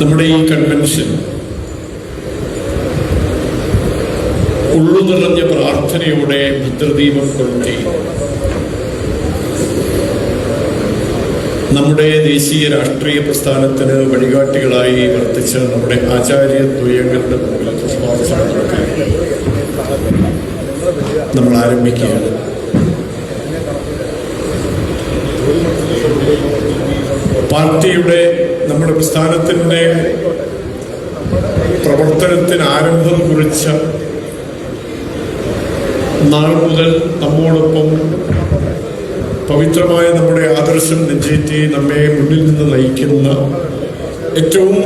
നമ്മുടെ ഈ കൺവെൻഷൻ ഉള്ളു നിറഞ്ഞ പ്രാർത്ഥനയോടെ ഭദ്രദീപം കൊളുത്തി നമ്മുടെ ദേശീയ രാഷ്ട്രീയ പ്രസ്ഥാനത്തിന് വഴികാട്ടികളായി വർത്തിച്ച നമ്മുടെ ആചാര്യദ്വയങ്ങളുടെ മുമ്പിൽ നമ്മൾ ആരംഭിക്കുകയാണ്. പാർട്ടിയുടെ നമ്മുടെ പ്രസ്ഥാനത്തിൻ്റെ പ്രവർത്തനത്തിന് ആരംഭം കുറിച്ച നാൾ മുതൽ നമ്മോടൊപ്പം പവിത്രമായ നമ്മുടെ ആദർശം നെഞ്ചേറ്റി നമ്മെ മുന്നിൽ നിന്ന് നയിക്കുന്ന ഏറ്റവും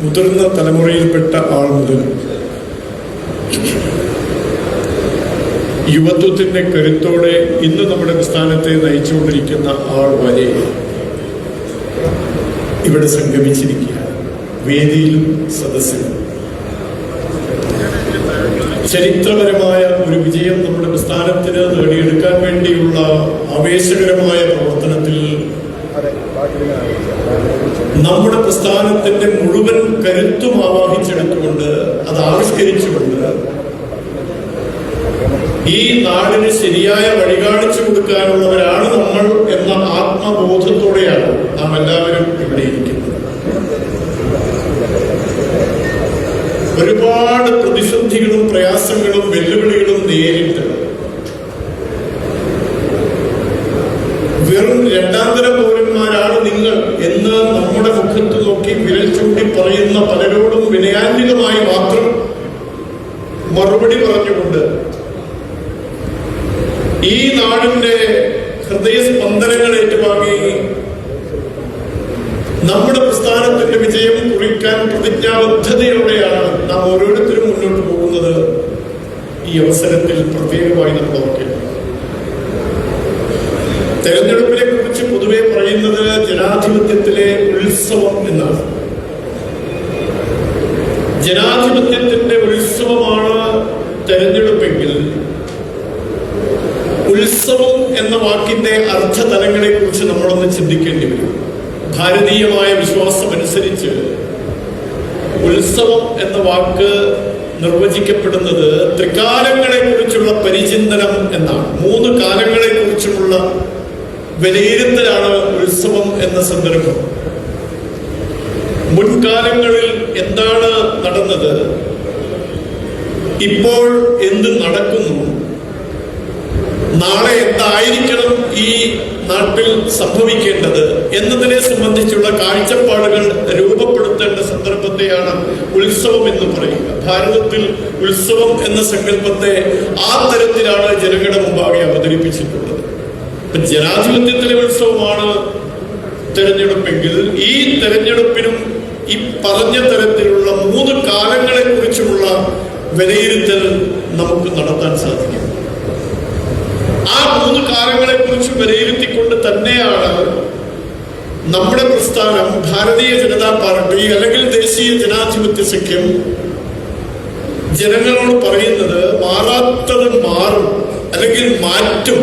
മുതിർന്ന തലമുറയിൽപ്പെട്ട ആൾ മുതൽ യുവത്വത്തിൻ്റെ കരുത്തോടെ ഇന്ന് നമ്മുടെ പ്രസ്ഥാനത്തെ നയിച്ചുകൊണ്ടിരിക്കുന്ന ആൾ വരെ ഇവിടെ സംഗമിച്ചിരിക്കുകയാണ്. വേദിയിലും സദസ്സിലും ചരിത്രപരമായ ഒരു വിജയം നമ്മുടെ പ്രസ്ഥാനത്തിന് നേടിയെടുക്കാൻ വേണ്ടിയുള്ള ആവേശകരമായ പ്രവർത്തനത്തിൽ നമ്മുടെ പ്രസ്ഥാനത്തിന്റെ മുഴുവൻ കരുത്തും ആവാഹിച്ചെടുത്തുകൊണ്ട് അത് ആവിഷ്കരിച്ചുകൊണ്ട് ഈ നാടിന് ശരിയായ വഴി കാണിച്ചു കൊടുക്കാനുള്ളവരാണ് നമ്മൾ എന്ന ആത്മബോധത്തോടെയാണ് നാം എല്ലാവരും ഇവിടെ ഇരിക്കുന്നത്. ഒരുപാട് പ്രതിസന്ധികളും പ്രയാസങ്ങളും വെല്ലുവിളികളും നേരിട്ട് വെറും രണ്ടാന്തര പൗരന്മാരാണ് നിങ്ങൾ എന്ന് നമ്മുടെ മുഖത്ത് നോക്കി വിരൽ ചൂണ്ടി പറയുന്ന പലരോടും വിനയാന്വിതമായി മാത്രം മറുപടി പറഞ്ഞുകൊണ്ട് ഈ നാടിന്റെ ഹൃദയസ്പന്ദനങ്ങൾ ഏറ്റുവാങ്ങി നമ്മുടെ പ്രസ്ഥാനത്തിന്റെ വിജയം കുറിക്കാൻ പ്രതിജ്ഞാബദ്ധതയോടെയാണ് നാം ഓരോരുത്തരും മുന്നോട്ട് പോകുന്നത്. ഈ അവസരത്തിൽ പ്രത്യേകമായി നമ്മൾ ഓർക്കേണ്ടത് തെരഞ്ഞെടുപ്പിനെ കുറിച്ച് പൊതുവെ പറയുന്നത് ജനാധിപത്യത്തിലെ ഉത്സവം എന്നാണ്. ജനാധിപത്യത്തിന്റെ ഉത്സവമാണ് തെരഞ്ഞെടുപ്പെങ്കിൽ ഉത്സവം എന്ന വാക്കിന്റെ അർത്ഥതലങ്ങളെ കുറിച്ച് നമ്മളൊന്ന് ചിന്തിക്കേണ്ടി വരും. ഭാരതീയമായ വിശ്വാസമനുസരിച്ച് ഉത്സവം എന്ന വാക്ക് നിർവചിക്കപ്പെടുന്നത് ത്രികാലങ്ങളെ കുറിച്ചുള്ള പരിചിന്തനം എന്നാണ്. 3 കാലങ്ങളെ കുറിച്ചുമുള്ള വിലയിരുത്തലാണ് ഉത്സവം എന്ന സന്ദർഭം. മുൻകാലങ്ങളിൽ എന്താണ് നടന്നത്, ഇപ്പോൾ എന്ത് നടക്കുന്നു, നാളെ എന്തായിരിക്കണം ഈ നാട്ടിൽ സംഭവിക്കേണ്ടത് എന്നതിനെ സംബന്ധിച്ചുള്ള കാഴ്ചപ്പാടുകൾ രൂപപ്പെടുത്തേണ്ട സന്ദർഭത്തെയാണ് ഉത്സവം എന്ന് പറയുക. ഭാരതത്തിൽ ഉത്സവം എന്ന സങ്കല്പത്തെ ആ തരത്തിലാണ് ജനങ്ങളുടെ മുമ്പാകെ അവതരിപ്പിച്ചിട്ടുള്ളത്. ജനാധിപത്യത്തിലെ ഉത്സവമാണ് തെരഞ്ഞെടുപ്പെങ്കിൽ ഈ തെരഞ്ഞെടുപ്പിനും ഈ പറഞ്ഞ തരത്തിലുള്ള 3 കാലങ്ങളെ കുറിച്ചുമുള്ള വിലയിരുത്തൽ നമുക്ക് നടത്താൻ സാധിക്കും. ആ 3 കാലങ്ങളെ കുറിച്ച് വിലയിരുത്തിക്കൊണ്ട് തന്നെയാണ് നമ്മുടെ പ്രസ്ഥാനം ഭാരതീയ ജനതാ പാർട്ടി അല്ലെങ്കിൽ ദേശീയ ജനാധിപത്യ സഖ്യം ജനങ്ങളോട് പറയുന്നത് മാറാത്തത് മാറും അല്ലെങ്കിൽ മാറ്റും.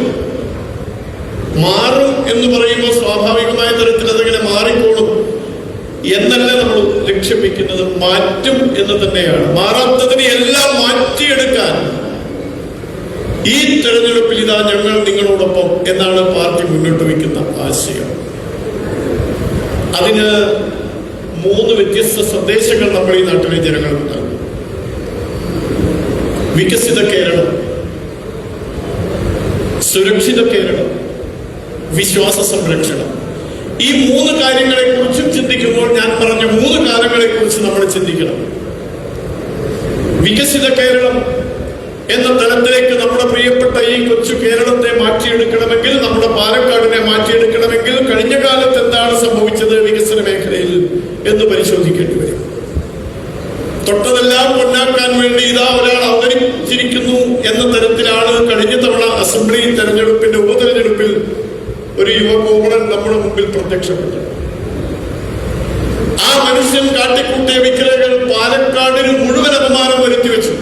മാറും എന്ന് പറയുമ്പോൾ സ്വാഭാവികമായ തരത്തിൽ അതെങ്ങനെ മാറിക്കോളും എന്നല്ല നമ്മൾ ലക്ഷ്യം വെക്കുന്നത്, മാറ്റും എന്ന് തന്നെയാണ്. മാറാത്തതിനെ എല്ലാം മാറ്റിയെടുക്കാൻ ഈ തെരഞ്ഞെടുപ്പിൽ ഇതാ ഞങ്ങൾ നിങ്ങളോടൊപ്പം എന്നാണ് പാർട്ടി മുന്നോട്ട് വയ്ക്കുന്ന ആശയം. അതിന് 3 വ്യത്യസ്ത സന്ദേശങ്ങൾ നമ്മൾ ഈ നാട്ടിലെ ജനങ്ങൾക്ക് നൽകും. വികസിത കേരളം, സുരക്ഷിത കേരളം, വിശ്വാസ സംരക്ഷണം. ഈ 3 കാര്യങ്ങളെ കുറിച്ചും ചിന്തിക്കുമ്പോൾ ഞാൻ പറഞ്ഞ 3 കാലങ്ങളെ കുറിച്ച് നമ്മൾ ചിന്തിക്കണം. വികസിത കേരളം എന്ന തലത്തിലേക്ക് നമ്മുടെ പ്രിയപ്പെട്ട ഈ കൊച്ചു കേരളത്തെ മാറ്റിയെടുക്കണമെങ്കിൽ, നമ്മുടെ പാലക്കാടിനെ മാറ്റിയെടുക്കണമെങ്കിൽ കഴിഞ്ഞ കാലത്ത് എന്താണ് സംഭവിച്ചത് വികസന മേഖലയിൽ എന്ന് പരിശോധിക്കേണ്ടി വരും. തൊട്ടതെല്ലാം പൊന്നാക്കാൻ വേണ്ടി ഇതാ ഒരാൾ അവതരിച്ചിരിക്കുന്നു എന്ന തരത്തിലാണ് കഴിഞ്ഞ തവണ അസംബ്ലി തെരഞ്ഞെടുപ്പിന്റെ ഉപതെരഞ്ഞെടുപ്പിൽ ഒരു യുവകോമണൻ നമ്മുടെ മുമ്പിൽ പ്രത്യക്ഷപ്പെട്ടു. ആ മനുഷ്യൻ കാട്ടിക്കൂട്ടിയ വിക്രയകൾ പാലക്കാടിന് മുഴുവൻ അപമാനം വരുത്തി വെച്ചു.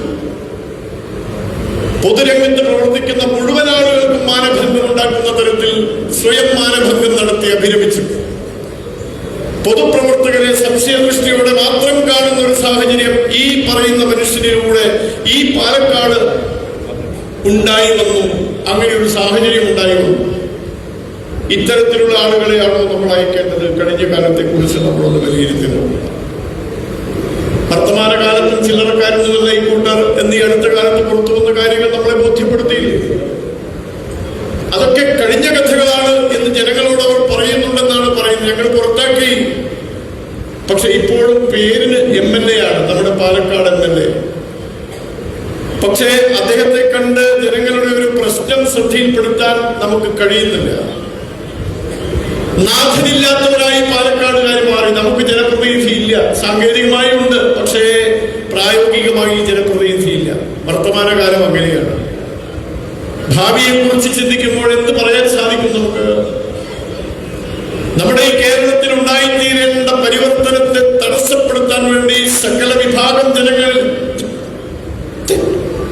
പൊതുരംഗത്ത് പ്രവർത്തിക്കുന്ന മുഴുവൻ ആളുകൾക്കും മാനഭംഗം ഉണ്ടാക്കുന്ന തരത്തിൽ സ്വയം മാനഭംഗം നടത്തി അഭിരമിച്ചു. പൊതുപ്രവർത്തകരെ സംശയദൃഷ്ടിയോടെ മാത്രം കാണുന്ന ഒരു സാഹചര്യം ഈ പറയുന്ന മനുഷ്യനിലൂടെ ഈ പാലക്കാട് ഉണ്ടായി വന്നു. അങ്ങനെ ഒരു സാഹചര്യം ഉണ്ടായി വന്നു. ഇത്തരത്തിലുള്ള ആളുകളെയാണോ നമ്മൾ അയക്കേണ്ടത്? കഴിഞ്ഞ കാലത്തെ കുറിച്ച് നമ്മളൊന്ന് വിലയിരുത്തുന്നു. വർത്തമാനകാലത്തും ചില്ലറക്കാരിൽ നിന്നുള്ള ഈ കൂട്ടർ എന്നീ അടുത്ത കാലത്ത് പുറത്തു വന്ന കാര്യങ്ങൾ നമ്മളെ ബോധ്യപ്പെടുത്തിയില്ലേ? അതൊക്കെ കഴിഞ്ഞ കഥകളാണ് എന്ന് ജനങ്ങളോട് അവർ പറയുന്നുണ്ടെന്നാണ് പറയുന്നത്. ഞങ്ങൾ പുറത്താക്കി. പക്ഷെ ഇപ്പോഴും പേരിന് MLA ആണ്, നമ്മുടെ പാലക്കാട് MLA. പക്ഷേ അദ്ദേഹത്തെ കണ്ട് ജനങ്ങളുടെ ഒരു പ്രശ്നം ശ്രദ്ധയിൽപ്പെടുത്താൻ നമുക്ക് കഴിയുന്നില്ല. നാഥനില്ലാത്തവരായി പാലക്കാടുകാർ മാറി. നമുക്ക് ജനപ്രതിനിധി ഇല്ല. സാങ്കേതികമായി ഉണ്ട്, പക്ഷേ പ്രായോഗികമായി ജനപ്രതിനിധി ഇല്ല. വർത്തമാനകാലം അങ്ങനെയാണ്. ഭാവിയെ കുറിച്ച് ചിന്തിക്കുമ്പോൾ എന്ത് പറയാൻ സാധിക്കും നമുക്ക്? നമ്മുടെ ഈ കേരളത്തിൽ ഉണ്ടായിത്തീരേണ്ട പരിവർത്തനത്തെ തടസ്സപ്പെടുത്താൻ വേണ്ടി സകല വിഭാഗം ജനങ്ങൾ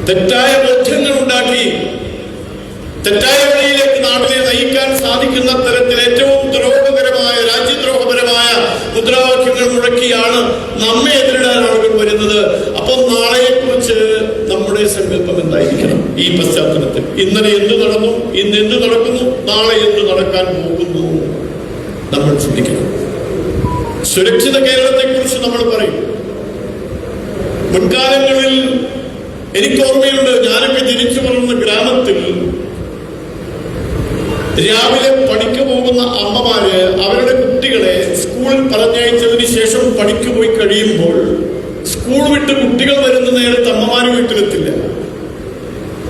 തെറ്റായ ബോധ്യങ്ങൾ ഉണ്ടാക്കി തെറ്റായ വഴിയിലേക്ക് നാടിനെ നയിക്കാൻ സാധിക്കുന്ന തരത്തിൽ ഏറ്റവും ദ്രോഹകരമായ, രാജ്യദ്രോഹപരമായ മുദ്രാവാക്യങ്ങൾ മുഴക്കിയാണ് നമ്മെ എതിരിടാൻ ആളുകൾ വരുന്നത്. അപ്പോൾ നാളെയെക്കുറിച്ച് നമ്മുടെ സങ്കല്പം എന്തായിരിക്കണം ഈ പശ്ചാത്തലത്തിൽ? ഇന്നലെ എന്ത് നടന്നു, ഇന്ന് എന്ത് നടക്കുന്നു, നാളെ എന്ത് നടക്കാൻ പോകുന്നു നമ്മൾ ചിന്തിക്കണം. സുരക്ഷിത കേരളത്തെ കുറിച്ച് നമ്മൾ പറയും. മുൻകാലങ്ങളിൽ എനിക്ക് ഓർമ്മയുണ്ട്, ഞാനൊക്കെ ജനിച്ചു വളർന്ന ഗ്രാമത്തിൽ രാവിലെ പണിക്ക് പോകുന്ന അമ്മമാര് അവരുടെ കുട്ടികളെ സ്കൂളിൽ പറഞ്ഞയച്ചതിന് ശേഷം പണിക്ക് പോയി കഴിയുമ്പോൾ സ്കൂൾ വിട്ട് കുട്ടികൾ വരുന്ന നേരത്ത് അമ്മമാര് വീട്ടിലെത്തില്ല.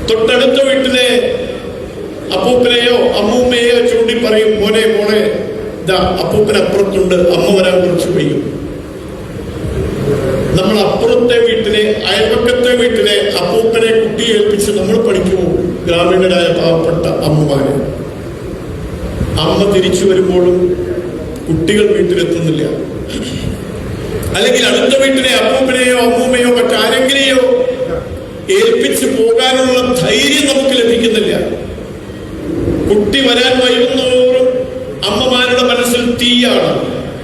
തൊട്ടടുത്ത വീട്ടിലെ അപ്പൂപ്പനെയോ അമ്മൂമ്മയെയോ ചൂണ്ടി പറയും, മോനെ മോളെ ഇതാ അപ്പൂപ്പനപ്പുറത്തുണ്ട്, അമ്മ വരാൻ കുറച്ച് വൈകും. നമ്മൾ അപ്പുറത്തെ വീട്ടിലെ, അയൽപക്കത്തെ വീട്ടിലെ അപ്പൂപ്പനെ കുട്ടിയെ ഏൽപ്പിച്ച് നമ്മൾ പണിക്ക് പോകും. ഗ്രാമീണരായ പാവപ്പെട്ട അമ്മമാര്. അമ്മ തിരിച്ചു വരുമ്പോഴും കുട്ടികൾ വീട്ടിലെത്തുന്നില്ല. അല്ലെങ്കിൽ അടുത്ത വീട്ടിലെ അപ്പൂപ്പനെയോ അമ്മൂമ്മയോ മറ്റാരെങ്കിലെയോ ഏൽപ്പിച്ച് പോകാനുള്ള ധൈര്യം നമുക്ക് ലഭിക്കുന്നില്ല. കുട്ടി വരാൻ വൈകുന്നതോറും അമ്മമാരുടെ മനസ്സിൽ തീയാണ്,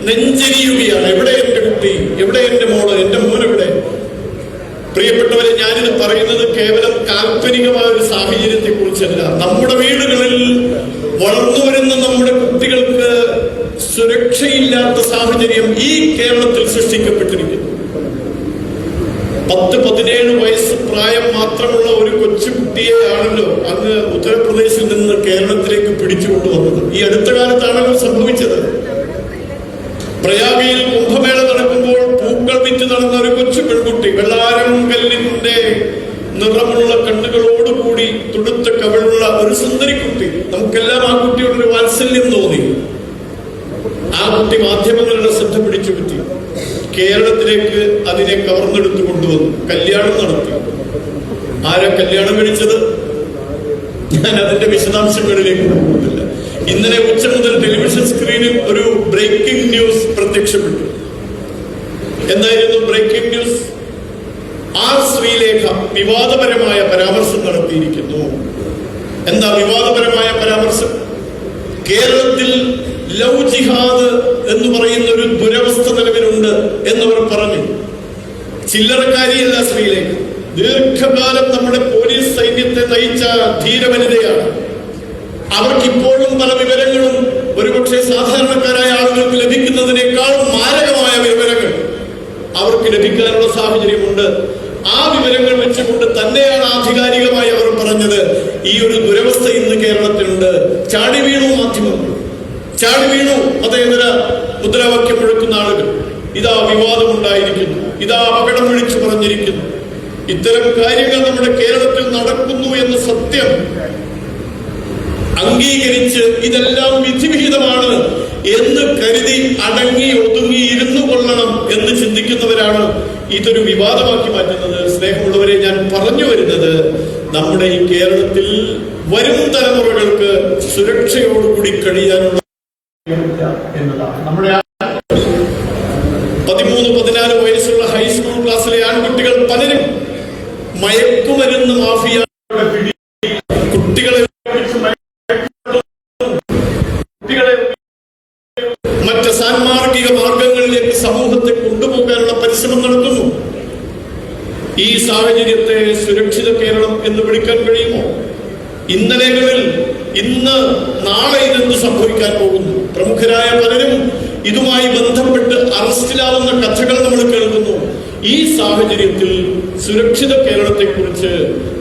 നെഞ്ചെരിയുകയാണ്. എവിടെ എന്റെ കുട്ടി, എവിടെ എന്റെ മോള്, എന്റെ മോനെവിടെ? പ്രിയപ്പെട്ടവരെ, ഞാനിത് പറയുന്നത് കേവലം കാൽപ്പനികമായ ഒരു സാഹചര്യത്തെ കുറിച്ചല്ല. നമ്മുടെ വീടുകളിൽ വളർന്നു വരുന്ന നമ്മുടെ കുട്ടികൾക്ക് സുരക്ഷയില്ലാത്ത സാഹചര്യം ഈ കേരളത്തിൽ സൃഷ്ടിക്കപ്പെട്ടിരിക്കുന്നു. 10-17 വയസ്സ് പ്രായം മാത്രമുള്ള ഒരു കൊച്ചുകുട്ടിയെയാണല്ലോ അങ്ങ് ഉത്തർപ്രദേശിൽ നിന്ന് കേരളത്തിലേക്ക് പിടിച്ചുകൊണ്ടുവന്നത്. ഈ അടുത്ത കാലത്താണല്ലോ സംഭവിച്ചത്. പ്രയാഗയിൽ കുംഭമേള നടക്കുമ്പോൾ പൂക്കൾ വിറ്റ് നടന്ന ഒരു കൊച്ചു പെൺകുട്ടി, വെള്ളാരം കല്ലിന്റെ നിറമുള്ള കണ്ണുകളോടുകൂടി തുടുത്ത കവിളുള്ള ഒരു സുന്ദരിക്കുട്ടി. നമുക്കെല്ലാം ആ കുട്ടിയോടൊരു വാത്സല്യം തോന്നി. ആ കുട്ടി മാധ്യമങ്ങളുടെ ശ്രദ്ധ പിടിച്ചു പറ്റി. കേരളത്തിലേക്ക് അതിനെ കവർന്നെടുത്തു കൊണ്ടുവന്നു, കല്യാണം നടത്തി. ആരാ കല്യാണം കഴിച്ചത്? ഞാൻ അതിന്റെ വിശദാംശങ്ങളിലേക്ക് പോകുന്നില്ല. ഇന്നലെ ഉച്ച മുതൽ ടെലിവിഷൻ സ്ക്രീനിൽ ഒരു ബ്രേക്കിംഗ് ന്യൂസ് പ്രത്യക്ഷപ്പെട്ടു. എന്തായിരുന്നു ബ്രേക്കിംഗ് ന്യൂസ്? ആർ ശ്രീലേഖ വിവാദപരമായ പരാമർശം നടത്തിയിരിക്കുന്നു. എന്താ വിവാദപരമായ പരാമർശം? കേരളത്തിൽ ലവ് ജിഹാദ് എന്ന് പറയുന്ന ഒരു ദുരവസ്ഥ നിലവിലുണ്ട് എന്നവർ പറഞ്ഞു. ചില്ലറക്കാരിയല്ല ശ്രീലേഖ. ദീർഘകാലം നമ്മുടെ പോലീസ് സൈന്യത്തെ നയിച്ച ധീരവനിതയാണ്. അവർക്കിപ്പോഴും പല വിവരങ്ങളും ഒരുപക്ഷെ സാധാരണക്കാരായ ആളുകൾക്ക് ലഭിക്കുന്നതിനേക്കാൾ മാരകമായ വിവരങ്ങൾ അവർക്ക് ലഭിക്കാനുള്ള സാഹചര്യമുണ്ട്. ആ വിവരങ്ങൾ വെച്ചുകൊണ്ട് തന്നെയാണ് ആധികാരികമായി അവർ പറഞ്ഞത്, ഈ ഒരു ദുരവസ്ഥ ഇന്ന് കേരളത്തിലുണ്ട്. ചാടി വീണു മാധ്യമങ്ങൾ, ചാടി വീണു മതേതര മുദ്രാവാക്യം മുഴക്കുന്ന ആളുകൾ. ഇതാ വിവാദമുണ്ടായിരിക്കുന്നു, ഇതാ അപകടം വിളിച്ചു പറഞ്ഞിരിക്കുന്നു. ഇത്തരം കാര്യങ്ങൾ നമ്മുടെ കേരളത്തിൽ നടക്കുന്നു എന്ന സത്യം അംഗീകരിച്ച് ഇതെല്ലാം വിധിവിഹിതമാണ് എന്ന് കരുതി അടങ്ങി ഒതുങ്ങി ഇരുന്നു കൊള്ളണം എന്ന് ചിന്തിക്കുന്നവരാണ് ഇതൊരു വിവാദമാക്കി മാറ്റുന്നത്. സ്നേഹമുള്ളവരെ, ഞാൻ പറഞ്ഞു വരുന്നത്, നമ്മുടെ ഈ കേരളത്തിൽ വരും തലമുറകൾക്ക് സുരക്ഷയോടുകൂടി കഴിയാനുള്ള എന്നതാണ്. നമ്മുടെ 13-14 വയസ്സുള്ള ഹൈസ്കൂൾ ക്ലാസ്സിലെ ആൺകുട്ടികൾ പലരും മയക്കുമരുന്ന് മാഫിയ കുട്ടികളെ മറ്റ് സാൻമാർഗിക മാർഗ സമൂഹത്തെ കൊണ്ടുപോകാനുള്ള പരിശ്രമം നടത്തുന്നു. ഈ സാഹചര്യത്തെ സുരക്ഷിത കേരളം എന്ന് വിളിക്കാൻ കഴിയുമോ? ഇന്നലെകളിൽ ഇന്ന് നാളെ ഇതെന്ത് സംഭവിക്കാൻ പോകുന്നു? പ്രമുഖരായ പലരും ഇതുമായി ബന്ധപ്പെട്ട് അറസ്റ്റിലാവുന്ന കഥകൾ നമ്മൾ കേൾക്കുന്നു. ഈ സാഹചര്യത്തിൽ സുരക്ഷിത കേരളത്തെ കുറിച്ച്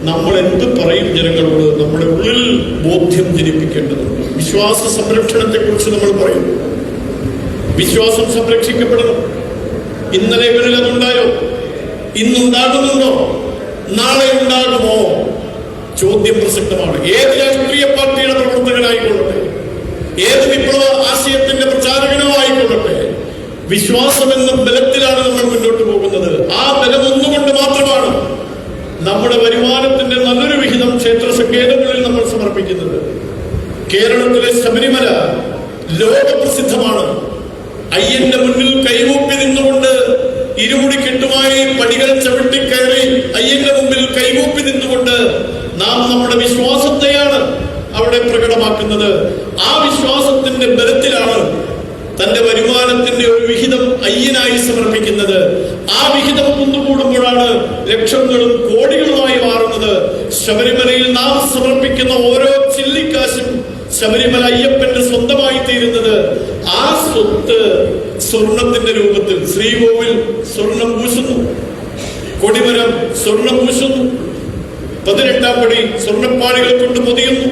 നമ്മൾ എന്ത് പറയും ജനങ്ങളോട്? നമ്മുടെ ഉള്ളിൽ ബോധ്യം ജനിപ്പിക്കേണ്ടതുണ്ട്. വിശ്വാസ സംരക്ഷണത്തെ കുറിച്ച് നമ്മൾ പറയും. വിശ്വാസം സംരക്ഷിക്കപ്പെടണം. ഇന്നലെകളിൽ അതുണ്ടായോ? ഇന്നുണ്ടാകുന്നുണ്ടോ? നാളെ ഉണ്ടാകുമോ? ചോദ്യം പ്രസക്തമാണ്. ഏത് രാഷ്ട്രീയ പാർട്ടിയുടെ പ്രവർത്തകനായിക്കൊള്ളട്ടെ, ഏത് വിപ്ലവ ആശയത്തിന്റെ പ്രചാരകനോ ആയിക്കൊള്ളട്ടെ, വിശ്വാസം എന്ന ബലത്തിലാണ് നമ്മൾ മുന്നോട്ട് പോകുന്നത്. ആ ബലം ഒന്നുകൊണ്ട് മാത്രമാണ് നമ്മുടെ വരുമാനത്തിന്റെ നല്ലൊരു വിഹിതം ക്ഷേത്ര സങ്കേതങ്ങളിൽ നമ്മൾ സമർപ്പിക്കുന്നത്. കേരളത്തിലെ ശബരിമല ലോകപ്രസിദ്ധമാണ്. അയ്യന്റെ മുന്നിൽ കൈകൂപ്പി നിന്നുകൊണ്ട് ഇരുമുടിക്കെട്ടുമായി പടികൾ ചവിട്ടിക്കയറി അയ്യന്റെ മുമ്പിൽ കൈകൂപ്പി നിന്നുകൊണ്ട് നാം നമ്മുടെ വിശ്വാസത്തെയാണ് അവിടെ പ്രകടമാക്കുന്നത്. ആ വിശ്വാസത്തിന്റെ ബലത്തിലാണ് തന്റെ വരുമാനത്തിന്റെ ഒരു വിഹിതം അയ്യനായി സമർപ്പിക്കുന്നത്. ആ വിഹിതം കുന്നുകൂടുമ്പോഴാണ് ലക്ഷങ്ങളും കോടികളുമായി മാറുന്നത്. ശബരിമലയിൽ നാം സമർപ്പിക്കുന്ന ഓരോ ചില്ലിക്കാശും ശബരിമല അയ്യപ്പന്റെ സ്വന്തമായി തീരുന്നത്. ആ സ്വത്ത് സ്വർണത്തിന്റെ രൂപത്തിൽ ശ്രീകോവിൽ സ്വർണം പൂശുന്നു, കൊടിമരം സ്വർണം പൂശുന്നു, 18-ാം പടി സ്വർണ്ണപ്പാളികൾ കൊണ്ട് പൊതിയുന്നു.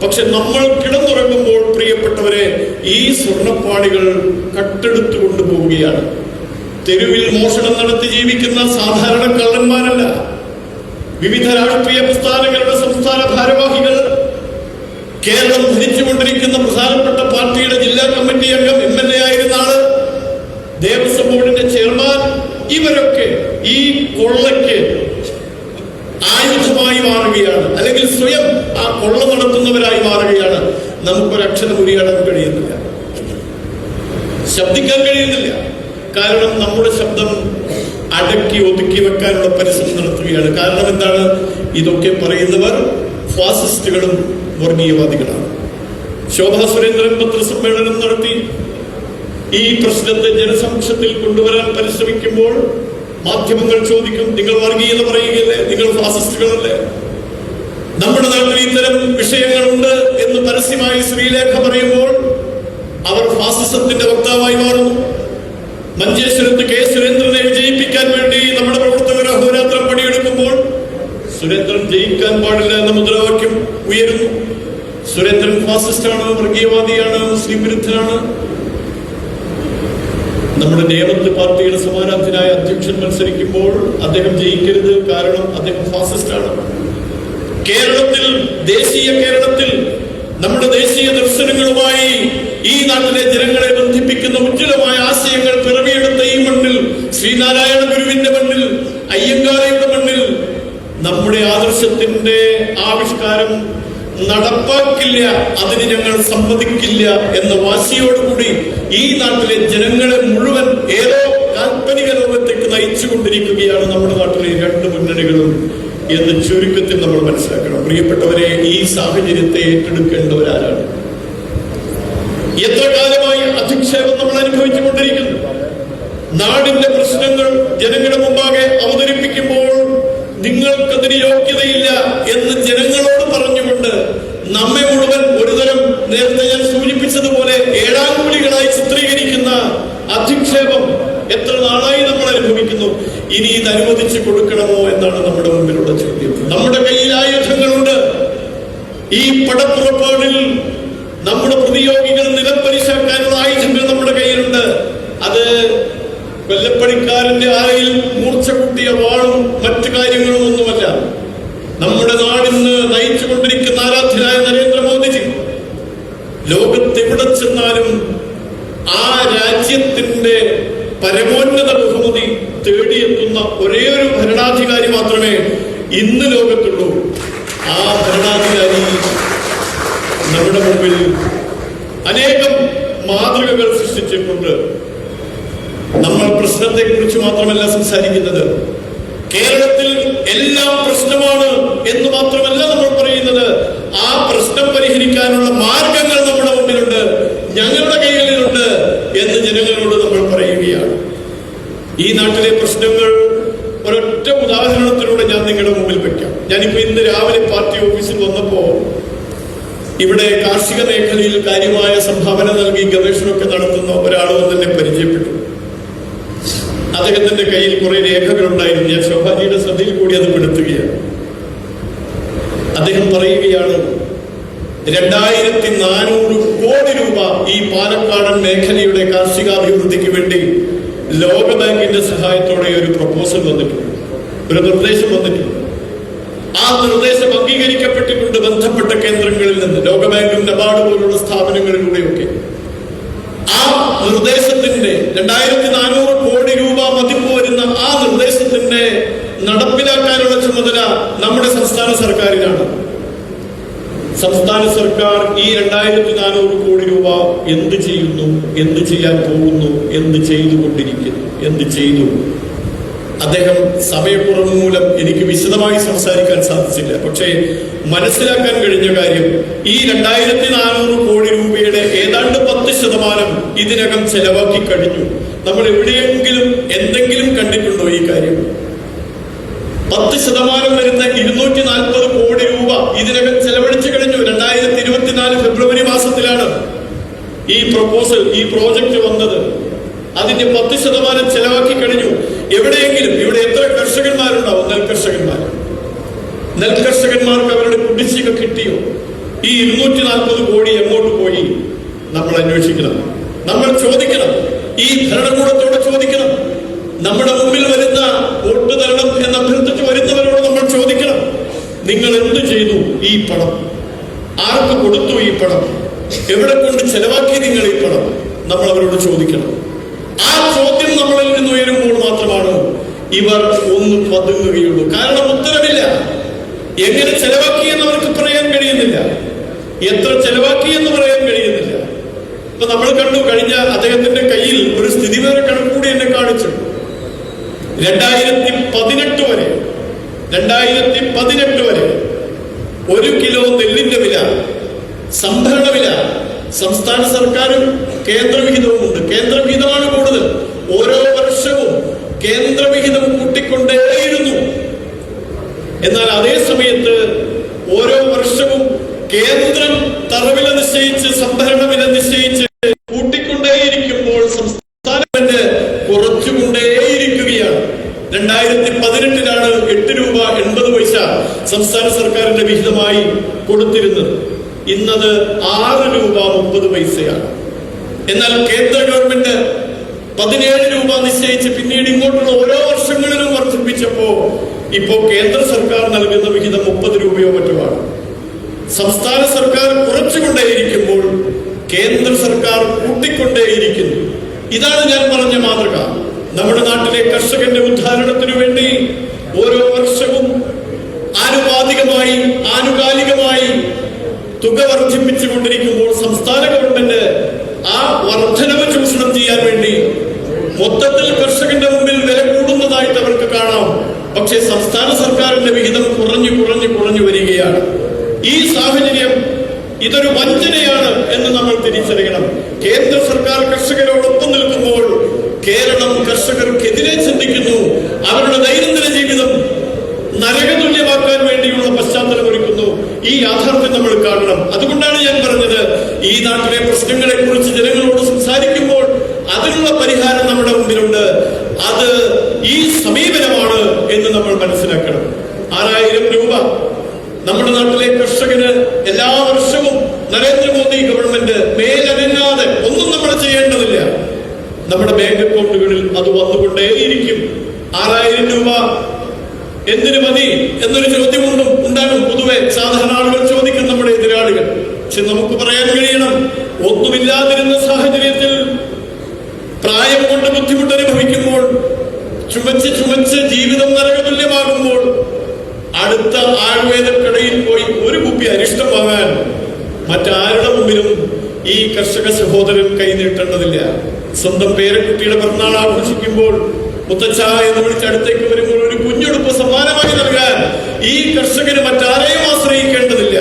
പക്ഷെ നമ്മൾ കിടന്നുറങ്ങുമ്പോൾ പ്രിയപ്പെട്ടവരെ, ഈ സ്വർണ്ണപ്പാളികൾ കട്ടെടുത്തു കൊണ്ടുപോവുകയാണ്. തെരുവിൽ മോഷണം നടത്തി ജീവിക്കുന്ന സാധാരണ കള്ളന്മാരല്ല, വിവിധ രാഷ്ട്രീയ പ്രസ്ഥാനങ്ങളുടെ സംസ്ഥാന ഭാരവാഹികൾ, കേരളം ഭരിച്ചുകൊണ്ടിരിക്കുന്ന പ്രധാനപ്പെട്ട പാർട്ടിയുടെ ജില്ലാ കമ്മിറ്റി അംഗം, MLA ആയിരുന്ന ആള്, ദേവസ്വം ബോർഡിന്റെ ചെയർമാൻ, ഇവരൊക്കെ ഈ കൊള്ളയ്ക്ക് ആയുധമായി മാറുകയാണ്, അല്ലെങ്കിൽ സ്വയം ആ കൊള്ള നടത്തുന്നവരായി മാറുകയാണ്. നമുക്കൊരക്ഷരം ഉരിയാടാൻ കഴിയുന്നില്ല, ശബ്ദിക്കാൻ കഴിയുന്നില്ല. കാരണം നമ്മുടെ ശബ്ദം അടക്കി ഒതുക്കി വെക്കാനുള്ള പരിശ്രമം നടത്തുകയാണ്. കാരണം എന്താണ്? ഇതൊക്കെ പറയുന്നവർ ഫാസിസ്റ്റുകളും വർഗീയവാദികളാണ്. ശോഭാ സുരേന്ദ്രൻ പത്രസമ്മേളനം നടത്തി ഈ പ്രശ്നത്തെ ജനസമക്ഷത്തിൽ കൊണ്ടുവരാൻ പരിശ്രമിക്കുമ്പോൾ മാധ്യമങ്ങൾ ചോദിക്കും, നിങ്ങൾ വർഗീയത പറയുകയല്ലേ, നിങ്ങൾ ഫാസിസ്റ്റുകളല്ലേ? നമ്മുടെ നാട്ടിൽ ഇത്തരം വിഷയങ്ങളുണ്ട് എന്ന് പരസ്യമായി ശ്രീലേഖ പറയുമ്പോൾ അവർ ഫാസിസത്തിന്റെ വക്താവായി മാറുന്നു. മഞ്ചേശ്വരത്ത് കെ സുരേന്ദ്രനെ വിജയിപ്പിക്കാൻ വേണ്ടി നമ്മുടെ പ്രവർത്തകർ അഹോരാത്രം പണിയെടുക്കുമ്പോൾ സുരേന്ദ്രൻ ജയിക്കാൻ പാടില്ല എന്ന മുദ്രാവാക്യം ഉയരുന്നു. സുരേന്ദ്രൻ ഫാസിസ്റ്റാണ്, വർഗീയവാദിയാണ്, മുസ്ലിം വിരുദ്ധനാണ്. നമ്മുടെ നേമത്ത് പാർട്ടിയുടെ സമാരാധ്യനായ അധ്യക്ഷൻ മത്സരിക്കുമ്പോൾ അദ്ദേഹം ജയിക്കരുത്, കാരണം അദ്ദേഹം ഫാസിസ്റ്റാണ്. കേരളത്തിൽ, ദേശീയ കേരളത്തിൽ നമ്മുടെ ദേശീയ ദർശനങ്ങളുമായി ഈ നാട്ടിലെ ജനങ്ങളെ ബന്ധിപ്പിക്കുന്ന ഉജ്ജ്വലമായ ആശയങ്ങൾ പിറവിയെടുത്ത ഈ മണ്ണിൽ, ശ്രീനാരായണ ഗുരുവിന്റെ മണ്ണിൽ, അയ്യങ്കാളിയുടെ മണ്ണിൽ നമ്മുടെ ആദർശത്തിന്റെ ആവിഷ്കാരം നടപ്പാക്കില്ല, അതിന് ഞങ്ങൾ സമ്മതിക്കില്ല എന്ന വാശിയോടുകൂടി ഈ നാട്ടിലെ ജനങ്ങളെ മുഴുവൻ ഏതോ കാൽപ്പനിക ലോകത്തേക്ക് നയിച്ചുകൊണ്ടിരിക്കുകയാണ് നമ്മുടെ നാട്ടിലെ രണ്ട് മുന്നണികളും എന്ന് ചുരുക്കത്തിൽ നമ്മൾ മനസ്സിലാക്കണം. പ്രിയപ്പെട്ടവരെ, ഈ സാഹചര്യത്തെ ഏറ്റെടുക്കേണ്ടവരാരാണ്? എത്ര കാലമായി അധിക്ഷേപം നമ്മൾ അനുഭവിച്ചുകൊണ്ടിരിക്കുന്നു. നാടിന്റെ പ്രശ്നങ്ങൾ ജനങ്ങളുടെ മുമ്പാകെ അവതരിപ്പിക്കുമ്പോൾ നിങ്ങൾക്കതിന് യോഗ്യതയില്ല എന്ന് ജനങ്ങളോട് പറഞ്ഞുകൊണ്ട് നമ്മെ മുഴുവൻ ഒരുതരം, നേരത്തെ ഞാൻ സൂചിപ്പിച്ചതുപോലെ, ഏഴാംകുലികളായി ചിത്രീകരിക്കുന്ന അധിക്ഷേപം എത്ര നാളായി നമ്മൾ അനുഭവിക്കുന്നു. ഇനി ഇത് അനുവദിച്ചു കൊടുക്കണമോ എന്നാണ് നമ്മുടെ മുമ്പിലുള്ള ചോദ്യം. നമ്മുടെ കയ്യിൽ ആയുധങ്ങളുണ്ട്. ഈ പടപ്പുറപ്പാടിൽ നമ്മുടെ പ്രതിയോഗികൾ നിലംപരിശാക്കാനുള്ള ആയുധങ്ങൾ നമ്മുടെ കയ്യിലുണ്ട്. അത് കൊല്ലപ്പണിക്കാരന്റെ ആരയിൽ മൂർച്ച കൂട്ടിയ വാളും മറ്റു കാര്യങ്ങളും ഒന്നുമല്ല. നമ്മുടെ നാടിന്ന് നയിച്ചുകൊണ്ടിരിക്കുന്ന ആരാധ്യനായ നരേന്ദ്രമോദിജി ലോകത്തെവിടെ ചെന്നാലും ആ രാജ്യത്തിന്റെ പരമോന്നത ബഹുമതി തേടിയെത്തുന്ന ഒരേ ഒരു ഭരണാധികാരി മാത്രമേ ഇന്ന് ലോകത്തുള്ളൂ. ആ ഭരണാധികാരി നമ്മുടെ മുമ്പിൽ അനേകം മാതൃകകൾ സൃഷ്ടിച്ചിട്ടുണ്ട്. നമ്മൾ പ്രശ്നത്തെ കുറിച്ച് മാത്രമല്ല സംസാരിക്കുന്നത്, കേരളത്തിൽ എല്ലാം പ്രശ്നമാണ് എന്ന് മാത്രമല്ല നമ്മൾ പറയുന്നത്. ആ പ്രശ്നം പരിഹരിക്കാനുള്ള മാർഗങ്ങൾ നമ്മുടെ മുമ്പിലുണ്ട്, ഞങ്ങളുടെ കൈകളിലുണ്ട് എന്ന് ജനങ്ങളോട് നമ്മൾ പറയുകയാണ്. ഈ നാട്ടിലെ പ്രശ്നങ്ങൾ ഒരൊറ്റ ഉദാഹരണത്തിലൂടെ ഞാൻ നിങ്ങളുടെ മുമ്പിൽ വെക്കാം. ഞാനിപ്പോ ഇന്ന് രാവിലെ പാർട്ടി ഓഫീസിൽ വന്നപ്പോ ഇവിടെ കാർഷിക മേഖലയിൽ കാര്യമായ സംഭാവന നൽകി ഗവേഷണമൊക്കെ നടത്തുന്ന ഒരാൾ വന്നെ പരിചയപ്പെട്ടു. അദ്ദേഹത്തിന്റെ കയ്യിൽ കുറെ രേഖകൾ ഉണ്ടായിരുന്നു. ഞാൻ ശോഭാജിയുടെ ശ്രദ്ധയിൽ കൂടി അത് പെടുത്തുകയാണ്. അദ്ദേഹം പറയുകയാണ്, 2400 കോടി രൂപ ഈ പാലക്കാടൻ മേഖലയുടെ കാർഷികാഭിവൃദ്ധിക്ക് വേണ്ടി ലോകബാങ്കിന്റെ സഹായത്തോടെ ഒരു പ്രപ്പോസൽ വന്നിട്ടുണ്ട്, ഒരു നിർദ്ദേശം വന്നിട്ടുണ്ട്. ആ നിർദ്ദേശം അംഗീകരിക്കപ്പെട്ടിട്ടുണ്ട് ബന്ധപ്പെട്ട കേന്ദ്രങ്ങളിൽ നിന്ന്, ലോകബാങ്കും നബാർഡ് പോലുള്ള സ്ഥാപനങ്ങളിലൂടെയൊക്കെ. ആ നിർദ്ദേശത്തിന്റെ 2400 കോടി രൂപ മതിപ്പ് വരുന്ന ആ നിർദ്ദേശത്തിന്റെ നടപ്പിലാക്കാനുള്ള ചുമതല നമ്മുടെ സംസ്ഥാന സർക്കാരിനാണ്. സംസ്ഥാന സർക്കാർ ഈ 2400 കോടി രൂപ എന്ത് ചെയ്യുന്നു, എന്ത് ചെയ്യാൻ പോകുന്നു, എന്ത് ചെയ്തുകൊണ്ടിരിക്കുന്നു, എന്ത് ചെയ്തു? അദ്ദേഹം സമയക്കുറവ് മൂലം എനിക്ക് വിശദമായി സംസാരിക്കാൻ സാധിച്ചില്ല. പക്ഷേ മനസ്സിലാക്കാൻ കഴിഞ്ഞ കാര്യം, ഈ 2400 കോടി രൂപയുടെ ഏതാണ്ട് 10% ഇതിനകം ചെലവാക്കി കഴിഞ്ഞു. നമ്മൾ എവിടെയെങ്കിലും എന്തെങ്കിലും കണ്ടിട്ടുണ്ടോ ഈ കാര്യം? 10% വരുന്ന 240 കോടി രൂപ ഇതിനകം ചെലവഴിച്ചു കഴിഞ്ഞു. 2024 ഫെബ്രുവരി മാസത്തിലാണ് ഈ പ്രപ്പോസൽ, ഈ പ്രോജക്റ്റ് വന്നത്. അതിന്റെ 10% ചെലവാക്കി കഴിഞ്ഞു. എവിടെയെങ്കിലും ഇവിടെ എത്ര കർഷകന്മാരുണ്ടാവും? നെൽകർഷകന്മാർക്ക് അവരുടെ കുടിശ്ശിക കിട്ടിയോ? ഈ 240 കോടി എങ്ങോട്ട് പോയി? നമ്മൾ അന്വേഷിക്കണം, നമ്മൾ ചോദിക്കണം, ഈ ഭരണകൂടത്തോട് ചോദിക്കണം. നമ്മുടെ മുമ്പിൽ വരുന്ന വോട്ട് തരണം എന്ന് അഭ്യർത്ഥിച്ച് വരുന്നവരോട് നമ്മൾ ചോദിക്കണം, നിങ്ങൾ എന്ത് ചെയ്തു ഈ പണം? ആർക്ക് കൊടുത്തു ഈ പണം? എവിടെ കൊണ്ട് ചെലവാക്കി നിങ്ങൾ ഈ പണം? നമ്മൾ അവരോട് ചോദിക്കണം. ആ ചോദ്യം നമ്മളിൽ നിന്ന് ഉയരുമ്പോൾ മാത്രമാണ് ഇവർ ഒന്ന് പതുങ്ങുകയുള്ളൂ. കാരണം ഉത്തരവില്ല. എങ്ങനെ ചെലവാക്കി എന്ന് അവർക്ക് പറയാൻ കഴിയുന്നില്ല, എത്ര ചെലവാക്കി എന്ന് പറയാൻ കഴിയുന്നില്ല. ഇപ്പൊ നമ്മൾ കണ്ടു, കഴിഞ്ഞ അദ്ദേഹത്തിന്റെ കയ്യിൽ ഒരു സ്ഥിതിവിവര കണക്ക് കൂടി എന്നെ കാണിച്ചു. 2018 വരെ 1 കിലോ നെല്ലിന്റെ വില, സംഭരണ വില, സംസ്ഥാന സർക്കാരും കേന്ദ്രവിഹിതവുമുണ്ട്. കേന്ദ്രവിഹിതമാണ് കൂടുതൽ. ഓരോ വർഷവും കേന്ദ്രവിഹിതം കൂട്ടിക്കൊണ്ടേയിരുന്നു. എന്നാൽ അതേ സമയത്ത് ഓരോ വർഷവും കേന്ദ്രം തറവില നിശ്ചയിച്ച്, സംഭരണ വില നിശ്ചയിച്ച് കൂട്ടിക്കൊണ്ടേയിരിക്കുമ്പോൾ സംസ്ഥാനത്തിന്റെ കുറച്ചുകൊണ്ടേയിരിക്കുകയാണ്. 2018 8 രൂപ 80 പൈസ സംസ്ഥാന സർക്കാരിന്റെ വിഹിതമായി കൊടുത്തിരുന്നത്. ഇന്നത് 6 രൂപ 30 പൈസയാണ്. എന്നാൽ കേന്ദ്ര ഗവൺമെന്റ് 17 രൂപ നിശ്ചയിച്ച് പിന്നീട് ഇങ്ങോട്ടുള്ള ഓരോ വർഷങ്ങളിലും വർദ്ധിപ്പിച്ചപ്പോ ഇപ്പോ കേന്ദ്ര സർക്കാർ നൽകുന്ന വിഹിതം 30 രൂപയോ മറ്റുമാണ്. സംസ്ഥാന സർക്കാർ കുറച്ചുകൊണ്ടേയിരിക്കുമ്പോൾ കേന്ദ്ര സർക്കാർ കൂട്ടിക്കൊണ്ടേയിരിക്കുന്നു. ഇതാണ് ഞാൻ പറഞ്ഞ മാതൃക. നമ്മുടെ നാട്ടിലെ കർഷകന്റെ ഉദ്ധാരണത്തിനു വേണ്ടി ഓരോ വർഷവും ആനുകാലികമായി തുക വർദ്ധിപ്പിച്ചുകൊണ്ടിരിക്കുമ്പോൾ സംസ്ഥാന ഗവൺമെന്റ് ആ വർധനവ് ചൂഷണം ചെയ്യാൻ വേണ്ടി മൊത്തത്തിൽ കർഷകന്റെ മുമ്പിൽ വില കൂടുന്നതായിട്ട് അവർക്ക് കാണാം. പക്ഷേ സംസ്ഥാന സർക്കാരിന്റെ വിഹിതം കുറഞ്ഞു വരികയാണ്. ഈ സാഹചര്യം ഇതൊരു വഞ്ചനയാണ് എന്ന് നമ്മൾ തിരിച്ചറിയണം. കേന്ദ്ര സർക്കാർ കർഷകരോടൊപ്പം നിൽക്കുമ്പോൾ കേരളം കർഷകർക്കെതിരെ ചിന്തിക്കുന്നു. അവരുടെ ദൈനംദിന ജീവിതം നരകതുല്യമാക്കാൻ വേണ്ടിയുള്ള പശ്ചാത്തലം ഒരുക്കുന്നു. ഈ യാഥാർത്ഥ്യം നമ്മൾ കാണണം. അതുകൊണ്ടാണ് ഞാൻ പറഞ്ഞത്, ഈ നാട്ടിലെ പ്രശ്നങ്ങളെ കുറിച്ച് ജനങ്ങളോട് സംസാരിക്കുമ്പോൾ അതിനുള്ള പരിഹാരം നമ്മുടെ മുമ്പിലുണ്ട്. അത് ഈ സമീപനമാണ് എന്ന് നമ്മൾ മനസ്സിലാക്കണം. 6000 രൂപ നമ്മുടെ നാട്ടിലെ കർഷകന് എല്ലാ വർഷവും നരേന്ദ്രമോദി ഗവൺമെന്റ് മേലനങ്ങാതെ, ഒന്നും നമ്മൾ ചെയ്യേണ്ടതില്ല, നമ്മുടെ ബാങ്ക് അക്കൗണ്ടുകളിൽ അത് വന്നുകൊണ്ടേയിരിക്കും. 6000 രൂപ എന്തിനു മതി എന്നൊരു ചോദ്യമുണ്ടും ഉണ്ടാകും. പൊതുവെ സാധാരണ ആളുകൾ ചോദിക്കും, നമ്മുടെ എതിരാളികൾ. പക്ഷെ നമുക്ക് പറയാൻ കഴിയണം, ഒന്നുമില്ലാതിരുന്ന സാഹചര്യത്തിൽ പ്രായം കൊണ്ട് ബുദ്ധിമുട്ട് അനുഭവിക്കുമ്പോൾ, ചുമച്ച് ജീവിതം നരകതുല്യമാകുമ്പോൾ അടുത്ത ആയുർവേദക്കടയിൽ പോയി ഒരു കുപ്പി അരിഷ്ടം വാങ്ങാൻ മറ്റാരുടെ മുമ്പിലും ഈ കർഷക സഹോദരൻ കൈനീട്ടേണ്ടതില്ല. സ്വന്തം പേരക്കുട്ടിയുടെ പിറന്നാൾ ആഘോഷിക്കുമ്പോൾ മുത്തച്ഛ എന്ന് വിളിച്ച് അടുത്തേക്ക് വരുമ്പോൾ ഒരു കുഞ്ഞുടുപ്പ് സമ്മാനമായി നൽകാൻ ഈ കർഷകന് മറ്റാരെയും ആശ്രയിക്കേണ്ടതില്ല.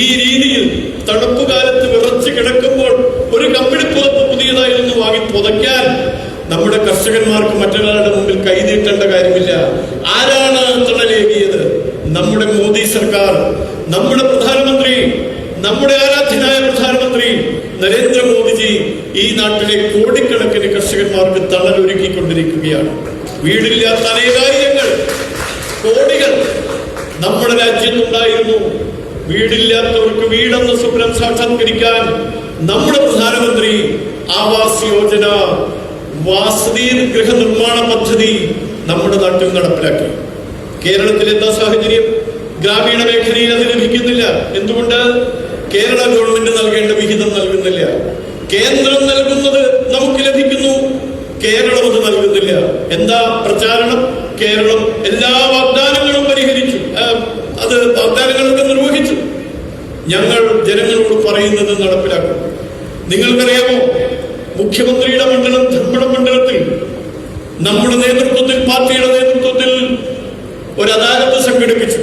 ഈ രീതിയിൽ തണുപ്പുകാലത്ത് വിറച്ച് കിടക്കുമ്പോൾ ഒരു കമ്പിളിപ്പുറത്ത് പുതിയതായിരുന്നു വാങ്ങി പുതയ്ക്കാൻ നമ്മുടെ കർഷകന്മാർക്ക് മറ്റൊരാളുടെ മുമ്പിൽ കൈനീട്ടേണ്ട കാര്യമില്ല. ആരാണ് തണലേകിയത്? നമ്മുടെ മോദി സർക്കാർ, നമ്മുടെ പ്രധാനമന്ത്രി, നമ്മുടെ ആരാധ്യനായ പ്രധാനമന്ത്രി നരേന്ദ്രമോദിജി ഈ നാട്ടിലെ കോടിക്കണക്കിന് കർഷകന്മാർക്ക് തണലൊരുക്കിക്കൊണ്ടിരിക്കുകയാണ്. വീടില്ലാത്ത അനേകായിരങ്ങൾ, കോടികൾ നമ്മുടെ രാജ്യത്തുണ്ടായിരുന്നു. വീടില്ലാത്തവർക്ക് വീടെന്ന സ്വപ്നം സാക്ഷാത്കരിക്കാൻ നമ്മുടെ പ്രധാനമന്ത്രി ആവാസ് യോജന, വസതി ഗൃഹ നിർമ്മാണ പദ്ധതി നമ്മുടെ നാട്ടിൽ നടപ്പിലാക്കി. കേരളത്തിൽ എന്താ സാഹചര്യം? ഗ്രാമീണ മേഖലയിൽ അത് ലഭിക്കുന്നില്ല. എന്തുകൊണ്ട്? കേരള ഗവൺമെന്റ് നൽകേണ്ട വിഹിതം നൽകുന്നില്ല. കേന്ദ്രം നൽകുന്നത് നമുക്ക് ലഭിക്കുന്നു, കേരളം അത് നൽകുന്നില്ല. എന്താ പ്രചാരണം? കേരളം എല്ലാ വാഗ്ദാനങ്ങളും പരിഹരിച്ചു, അത് വാഗ്ദാനങ്ങളൊക്കെ നിർവഹിച്ചു. ഞങ്ങൾ ജനങ്ങളോട് പറയുന്നത് നടപ്പിലാക്കും. നിങ്ങൾക്കറിയാമോ, മുഖ്യമന്ത്രിയുടെ മണ്ഡലം ധർമ്മടം മണ്ഡലത്തിൽ നമ്മുടെ നേതൃത്വത്തിൽ, പാർട്ടിയുടെ നേതൃത്വത്തിൽ ഒരു അദാലത്ത് സംഘടിപ്പിച്ചു.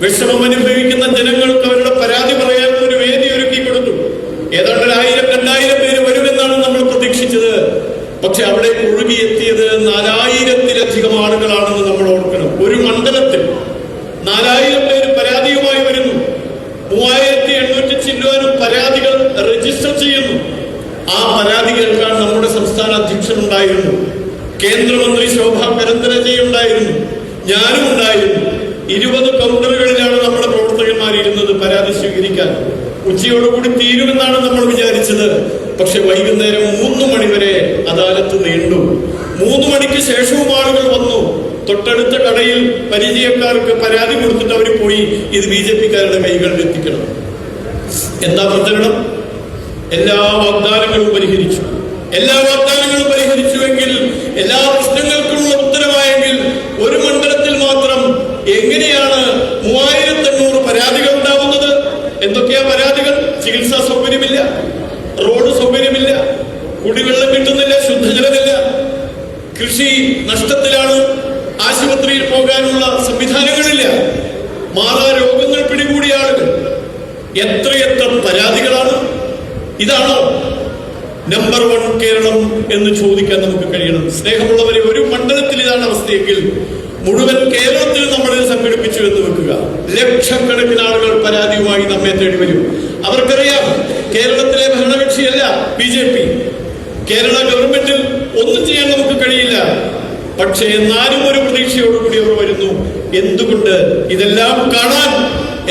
വിഷമം അനുഭവിക്കുന്ന ജനങ്ങൾക്ക് അവരുടെ പരാതി പറയാൻ ഒരു വേദി ഒരുക്കി കൊടുത്തു. ഏതാണ്ട് 1000-2000 പേര് വരുമെന്നാണ് നമ്മൾ പ്രതീക്ഷിച്ചത്. പക്ഷെ അവിടെ ഒഴുകിയെത്തിയത് 4000-ത്തിലധികം ആളുകളാണെന്ന് നമ്മൾ ഓർക്കണം. ഒരു മണ്ഡലത്തിൽ 4000 പേര് പരാതിയുമായി വരുന്നു. 3800 ചില്ലുവാനും പരാതികൾ രജിസ്റ്റർ ചെയ്യുന്നു. ആ പരാതി കേൾക്കാൻ നമ്മുടെ സംസ്ഥാന അധ്യക്ഷനുണ്ടായിരുന്നു, കേന്ദ്രമന്ത്രി ശോഭാ കരന്തലജെ ഉണ്ടായിരുന്നു, ഞാനും ഉണ്ടായിരുന്നു. 20 കൗണ്ടറുകളിലാണ് നമ്മുടെ പ്രവർത്തകന്മാർ ഇരുന്നത് പരാതി സ്വീകരിക്കാൻ. ഉച്ചയോടുകൂടി തീരുമെന്നാണ് നമ്മൾ വിചാരിച്ചത്. പക്ഷെ വൈകുന്നേരം 3 മണി വരെ അദാലത്ത് നീണ്ടു. 3 മണിക്ക് ശേഷവും ആളുകൾ വന്നു. തൊട്ടടുത്ത കടയിൽ പരിചയക്കാർക്ക് പരാതി കൊടുത്തിട്ട് അവർ പോയി, ഇത് BJP-ക്കാരുടെ കൈകളിൽ എത്തിക്കണം. എന്താ പ്രചരണം? എല്ലാ വാഗ്ദാനങ്ങളും പരിഹരിച്ചു. എല്ലാ വാഗ്ദാനങ്ങളും പരിഹരിച്ചുവെങ്കിൽ, എല്ലാ പ്രശ്നങ്ങൾക്കുള്ള ഉത്തരമായെങ്കിൽ, ഒരു മണ്ഡലത്തിൽ മാത്രം എങ്ങനെയാണ് 3800 പരാതികൾ ഉണ്ടാവുന്നത്? എന്തൊക്കെയാ പരാതികൾ? ചികിത്സാ സൗകര്യമില്ല, റോഡ് സൗകര്യമില്ല, കുടിവെള്ളം കിട്ടുന്നില്ല, ശുദ്ധജലമില്ല, കൃഷി നഷ്ടത്തിലാണ്, ആശുപത്രിയിൽ പോകാനുള്ള സംവിധാനങ്ങളില്ല, മാറാ രോഗങ്ങൾ പിടികൂടിയ ആളുകൾ. എത്രയെത്ര പരാതികളാണ്! ഇതാണോ നമ്പർ 1 കേരളം എന്ന് ചോദിക്കാൻ നമുക്ക് കഴിയണം. സ്നേഹമുള്ളവരെ, ഒരു മണ്ഡലത്തിൽ ഇതാണ് അവസ്ഥയെങ്കിൽ മുഴുവൻ കേരളത്തിൽ നമ്മൾ സംഘടിപ്പിച്ചു എന്ന് വെക്കുക. ലക്ഷക്കണക്കിന് ആളുകൾ പരാതിയുമായി നമ്മെ തേടി വരും. അവർക്കറിയാം കേരളത്തിലെ ഭരണകക്ഷിയല്ല BJP. കേരള ഗവൺമെന്റിൽ ഒന്നും ചെയ്യാൻ നമുക്ക് കഴിയില്ല. പക്ഷേ എന്നാലും ഒരു പ്രതീക്ഷയോടുകൂടി അവർ വരുന്നു. എന്തുകൊണ്ട്? ഇതെല്ലാം കാണാൻ,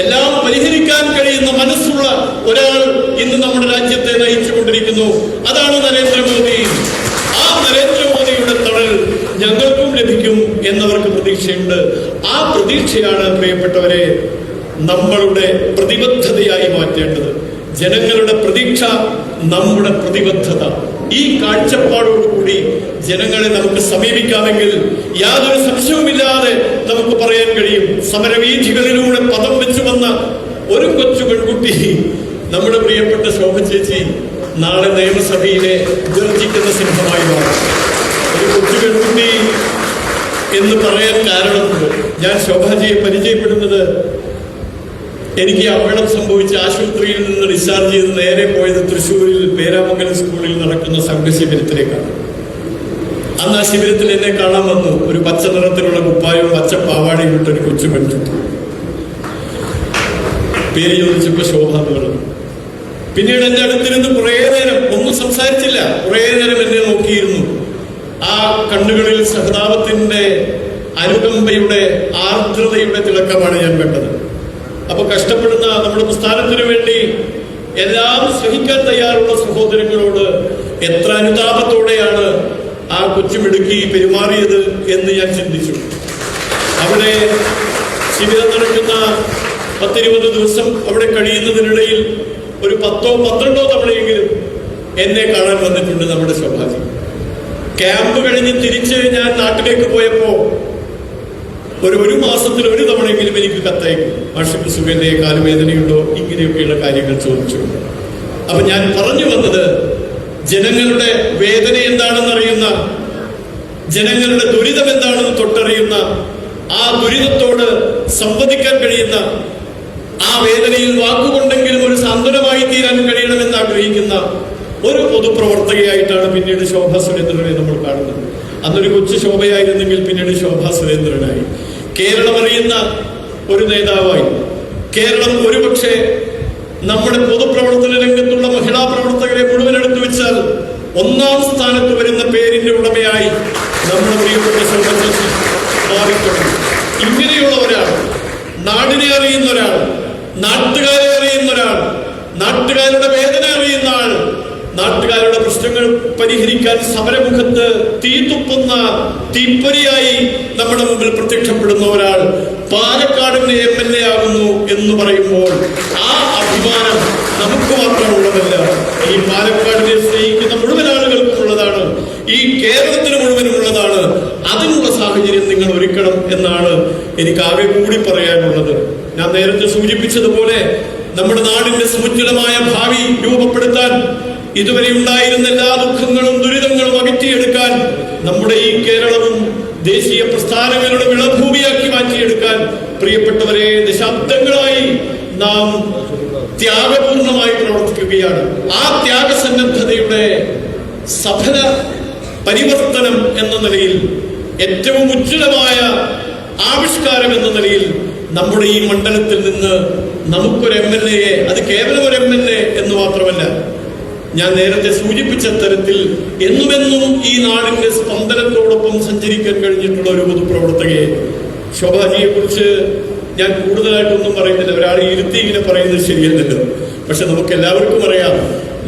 എല്ലാം പരിഹരിക്കാൻ കഴിയുന്ന മനസ്സുള്ള ഒരാൾ ഇന്ന് നമ്മുടെ രാജ്യത്തെ നയിച്ചുകൊണ്ടിരിക്കുന്നു. അതാണ് നരേന്ദ്രമോദി. ആ നരേന്ദ്രമോദിയുടെ തണൽ ഞങ്ങൾക്കും ലഭിക്കും എന്നവർക്ക് പ്രതീക്ഷയുണ്ട്. ആ പ്രതീക്ഷയാണ് പ്രിയപ്പെട്ടവരെ നമ്മളുടെ പ്രതിബദ്ധതയായി മാറ്റേണ്ടത്. ജനങ്ങളുടെ പ്രതീക്ഷ നമ്മുടെ പ്രതിബദ്ധത. ഈ കാഴ്ചപ്പാടോടുകൂടി ജനങ്ങളെ നമുക്ക് സമീപിക്കാമെങ്കിൽ യാതൊരു സംശയവുമില്ലാതെ നമുക്ക് പറയാൻ കഴിയും, സമരവീഥികളിലൂടെ പദം വെച്ചു വന്ന ഒരു കൊച്ചു പെൺകുട്ടി, നമ്മുടെ പ്രിയപ്പെട്ട ശോഭ ചേച്ചി, നാളെ നിയമസഭയിലെ ഗർജിക്കുന്ന സിംഹമായി മാറും. ഒരു കൊച്ചു പെൺകുട്ടി എന്ന് പറയാൻ കാരണമുണ്ട്. ഞാൻ ശോഭാജിയെ പരിചയപ്പെടുന്നത്, എനിക്ക് അപകടം സംഭവിച്ച ആശുപത്രിയിൽ നിന്ന് ഡിസ്ചാർജ് ചെയ്ത് നേരെ പോയത് തൃശ്ശൂരിൽ പേരാമംഗലം സ്കൂളിൽ നടക്കുന്ന സംഘശിബിരത്തിലേക്കാണ്. അന്ന് ആ ശിബിരത്തിൽ എന്നെ കാണാൻ വന്നു ഒരു പച്ച നിറത്തിലുള്ള കുപ്പായവും പച്ച പാവാടയും ഇട്ടൊരു കൊച്ചു പെൺകുട്ടി. പേര് ചോദിച്ചപ്പോ ശോഭ എന്ന് പറഞ്ഞു. പിന്നീട് എന്റെ അടുത്തിരുന്ന് കുറേ നേരം ഒന്നും സംസാരിച്ചില്ല, കുറേ നേരം എന്നെ നോക്കിയിരുന്നു. ആ കണ്ണുകളിൽ സഹതാപത്തിന്റെ, അനുകമ്പയുടെ, ആർദ്രതയുടെ തിളക്കമാണ് ഞാൻ കണ്ടത്. അപ്പൊ കഷ്ടപ്പെടുന്ന നമ്മുടെ പ്രസ്ഥാനത്തിനു വേണ്ടി എല്ലാം സഹിക്കാൻ തയ്യാറുള്ള സഹോദരങ്ങളോട് എത്ര അനുതാപത്തോടെയാണ് ആ കൊച്ചുമിടുക്കി പെരുമാറിയത് എന്ന് ഞാൻ ചിന്തിച്ചു. അവിടെ ശിബിരം നടക്കുന്ന 10-20 ദിവസം അവിടെ കഴിയുന്നതിനിടയിൽ ഒരു 10-12 തവണയെങ്കിലും എന്നെ കാണാൻ വന്നിട്ടുണ്ട് നമ്മുടെ ശോഭാജി. ക്യാമ്പ് കഴിഞ്ഞ് തിരിച്ച് ഞാൻ നാട്ടിലേക്ക് പോയപ്പോ ഒരു മാസത്തിൽ 1 തവണയെങ്കിലും എനിക്ക് കത്തയക്കും. മാഷിക്ക് സുഖന്റെ കാലുവേദനയുണ്ടോ, ഇങ്ങനെയൊക്കെയുള്ള കാര്യങ്ങൾ ചോദിച്ചു. അപ്പൊ ഞാൻ പറഞ്ഞു വന്നത്, ജനങ്ങളുടെ വേദന എന്താണെന്ന് അറിയുന്ന, ജനങ്ങളുടെ ദുരിതം എന്താണെന്ന് തൊട്ടറിയുന്ന, ആ ദുരിതത്തോട് സംവദിക്കാൻ കഴിയുന്ന, ആ വേദനയിൽ വാക്കുകൊണ്ടെങ്കിലും ഒരു സാന്ത്വനമായി തീരാൻ കഴിയണമെന്ന് ആഗ്രഹിക്കുന്ന ഒരു പൊതുപ്രവർത്തകയായിട്ടാണ് പിന്നീട് ശോഭാ സുരേന്ദ്രനെ നമ്മൾ കാണുന്നത്. അന്നൊരു കൊച്ചു ശോഭയായിരുന്നെങ്കിൽ പിന്നീട് ശോഭാ സുരേന്ദ്രനായി. കേരളം അറിയുന്ന ഒരു നേതാവായി. കേരളം ഒരുപക്ഷെ നമ്മുടെ പൊതുപ്രവർത്തന രംഗത്തുള്ള മഹിളാ പ്രവർത്തകരെ മുഴുവൻ എടുത്തു വെച്ചാൽ ഒന്നാം സ്ഥാനത്ത് വരുന്ന പേരിന്റെ ഉടമയായി നമ്മുടെ പ്രിയപ്പെട്ട ശോഭ ചേച്ചി മാറിത്തുടങ്ങി. ഇങ്ങനെയുള്ള ഒരാൾ, നാടിനെ അറിയുന്ന ഒരാൾ, നാട്ടുകാരെ അറിയുന്ന ഒരാൾ, നാട്ടുകാരുടെ വേദന അറിയുന്ന ആൾ, നാട്ടുകാരുടെ പ്രശ്നങ്ങൾ പരിഹരിക്കാൻ സമരമുഖത്ത് തീ തുപ്പുന്ന തീപ്പൊരിയായി നമ്മുടെ മുമ്പിൽ പ്രത്യക്ഷപ്പെടുന്ന ഒരാൾ പാലക്കാടിന്റെ MLA ആകുന്നു എന്ന് പറയുമ്പോൾ ആ അഭിമാനം നമുക്ക് മാത്രമുള്ളതല്ല, ഈ പാലക്കാടിനെ സ്നേഹിക്കുന്ന മുഴുവൻ ആളുകൾക്കും ഉള്ളതാണ്, ഈ കേരളത്തിന് മുഴുവനും ഉള്ളതാണ്. അതിനുള്ള സാഹചര്യം നിങ്ങൾ ഒരുക്കണം എന്നാണ് എനിക്ക് ആകെ കൂടി പറയാനുള്ളത്. ഞാൻ നേരത്തെ സൂചിപ്പിച്ചതുപോലെ നമ്മുടെ നാടിന്റെ സമുജ്വലമായ ഭാവി രൂപപ്പെടുത്താൻ, ഇതുവരെ ഉണ്ടായിരുന്ന എല്ലാ ദുഃഖങ്ങളും ദുരിതങ്ങളും അകറ്റിയെടുക്കാൻ, നമ്മുടെ ഈ കേരളവും ദേശീയ പ്രസ്ഥാനങ്ങളുടെ വിളഭൂമിയാക്കി മാറ്റിയെടുക്കാൻ പ്രിയപ്പെട്ടവരെ ദശാബ്ദങ്ങളായി നാം ത്യാഗപൂർണമായി പ്രവർത്തിക്കുകയാണ്. ആ ത്യാഗസന്നദ്ധതയുടെ സഫല പരിവർത്തനം എന്ന നിലയിൽ, ഏറ്റവും ഉജ്ജ്വലമായ ആവിഷ്കാരം എന്ന നിലയിൽ നമ്മുടെ ഈ മണ്ഡലത്തിൽ നിന്ന് നമുക്കൊരു MLA, അത് കേവലം ഒരു MLA എന്ന് മാത്രമല്ല, ഞാൻ നേരത്തെ സൂചിപ്പിച്ച തരത്തിൽ എന്നുമെന്നും ഈ നാടിന്റെ സ്പന്ദനത്തോടൊപ്പം സഞ്ചരിക്കാൻ കഴിഞ്ഞിട്ടുള്ള ഒരു പൊതുപ്രവർത്തകയെ, ശോഭാജിയെ കുറിച്ച് ഞാൻ കൂടുതലായിട്ടൊന്നും പറയുന്നില്ല. ഒരാളെ ഇരുത്തി ഇങ്ങനെ പറയുന്നത് ശരിയല്ലല്ലോ. പക്ഷെ നമുക്ക് എല്ലാവർക്കും അറിയാം,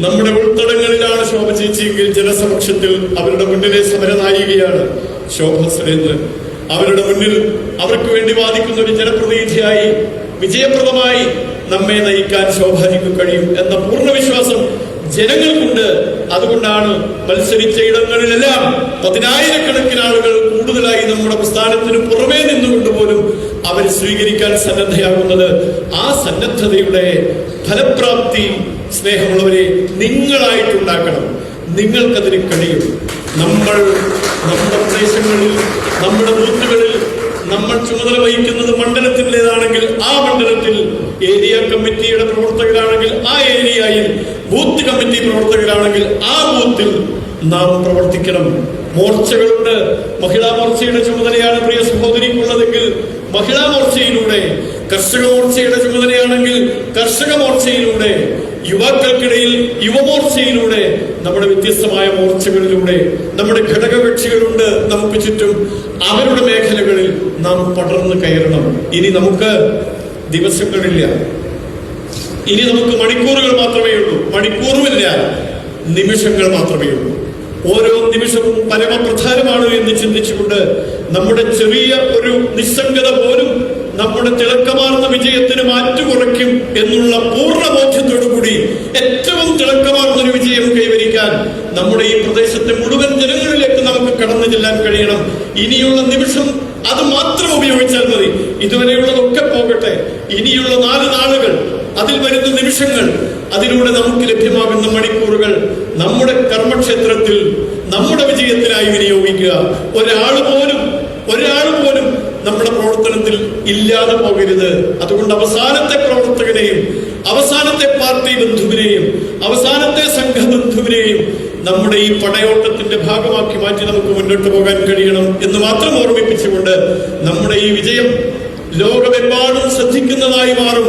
നമ്മുടെ ഉൾത്തടങ്ങളിലാണ് ശോഭ ചേച്ചിയെങ്കിൽ ജനസമക്ഷത്തിൽ അവരുടെ മുന്നിലെ സമരനായികയാണ് ശോഭ സുരേന്ദ്രൻ. അവരുടെ മുന്നിൽ അവർക്ക് വേണ്ടി വാദിക്കുന്ന ഒരു ജനപ്രതിനിധിയായി വിജയപ്രദമായി നമ്മെ നയിക്കാൻ ശോഭാജിക്ക് കഴിയും എന്ന പൂർണ്ണ വിശ്വാസം ജനങ്ങൾക്കുണ്ട്. അതുകൊണ്ടാണ് മത്സരിച്ച ഇടങ്ങളിലെല്ലാം പതിനായിരക്കണക്കിന് ആളുകൾ കൂടുതലായി നമ്മുടെ പ്രസ്ഥാനത്തിന് പുറമേ നിന്നുകൊണ്ട് പോലും അവർ സ്വീകരിക്കാൻ സന്നദ്ധയാകുന്നത്. ആ സന്നദ്ധതയുടെ ഫലപ്രാപ്തി സ്നേഹമുള്ളവരെ നിങ്ങളായിട്ടുണ്ടാക്കണം. നിങ്ങൾക്കതിന് കഴിയും. നമ്മൾ നമ്മുടെ പ്രദേശങ്ങളിൽ, നമ്മുടെ ബൂത്തുകളിൽ നമ്മൾ ചുമതല വഹിക്കുന്നത് മണ്ഡലത്തിൻ്റെതാണെങ്കിൽ ആ മണ്ഡലത്തിൽ, ഏരിയ കമ്മിറ്റിയുടെ പ്രവർത്തകരാണെങ്കിൽ ആ ഏരിയയിൽ, ബൂത്ത് കമ്മിറ്റി പ്രവർത്തകരാണെങ്കിൽ ആ ബൂത്തിൽ നാം പ്രവർത്തിക്കണം. മോർച്ചകളുണ്ട്. മഹിളാ മോർച്ചയുടെ ചുമതലയാണ് പ്രിയ സഹോദരിക്കുള്ളതെങ്കിൽ മഹിളാ മോർച്ചയിലൂടെ, കർഷക മോർച്ചയുടെ ചുമതലയാണെങ്കിൽ കർഷക മോർച്ചയിലൂടെ, യുവാക്കൾക്കിടയിൽ യുവമോർച്ചയിലൂടെ, നമ്മുടെ വ്യത്യസ്തമായ മോർച്ചകളിലൂടെ നമ്മുടെ ഘടകകക്ഷികളുണ്ട് നമുക്ക് ചുറ്റും. അവരുടെ മേഖലകളിൽ നാം പടർന്നു കയറണം. ഇനി നമുക്ക് ദിവസങ്ങളില്ല, ഇനി നമുക്ക് മണിക്കൂറുകൾ മാത്രമേ ഉള്ളൂ. മണിക്കൂറുമില്ല, നിമിഷങ്ങൾ മാത്രമേ ഉള്ളൂ. ഓരോ നിമിഷവും പരമപ്രധാനമാണ് എന്ന് ചിന്തിച്ചുകൊണ്ട് നമ്മുടെ ചെറിയ ഒരു നിസ്സംഗത പോലും നമ്മുടെ തിളക്കമാർന്ന വിജയത്തിന് മാറ്റുകുറയ്ക്കും എന്നുള്ള പൂർണ്ണ ബോധ്യത്തോടുകൂടി ഏറ്റവും തിളക്കമാർന്ന ഒരു വിജയം കൈവരിക്കാൻ നമ്മുടെ ഈ പ്രദേശത്തെ മുഴുവൻ ജനങ്ങളിലേക്ക് നമുക്ക് കടന്നു ചെല്ലാൻ കഴിയണം. ഇനിയുള്ള നിമിഷം അത് മാത്രം ഉപയോഗിച്ചാൽ മതി. ഇതുവരെയുള്ളതൊക്കെ പോകട്ടെ. ഇനിയുള്ള 4 നാളുകൾ, അതിൽ വരുന്ന നിമിഷങ്ങൾ, അതിലൂടെ നമുക്ക് ലഭ്യമാകുന്ന മണിക്കൂറുകൾ നമ്മുടെ കർമ്മക്ഷേത്രത്തിൽ നമ്മുടെ വിജയത്തിനായി വിനിയോഗിക്കുക. ഒരാൾ പോലും നമ്മുടെ പ്രവർത്തനത്തിൽ ഇല്ലാതെ പോകരുത്. അതുകൊണ്ട് അവസാനത്തെ പ്രവർത്തകനെയും അവസാനത്തെ പാർട്ടി ബന്ധുവിനെയും അവസാനത്തെ സംഘബന്ധുവിനെയും നമ്മുടെ ഈ പടയോട്ടത്തിന്റെ ഭാഗമാക്കി മാറ്റി നമുക്ക് മുന്നോട്ട് പോകാൻ കഴിയണം എന്ന് മാത്രം ഓർമ്മിപ്പിച്ചുകൊണ്ട് നമ്മുടെ ഈ വിജയം ലോകമെമ്പാടും ശ്രദ്ധിക്കുന്നതായി മാറും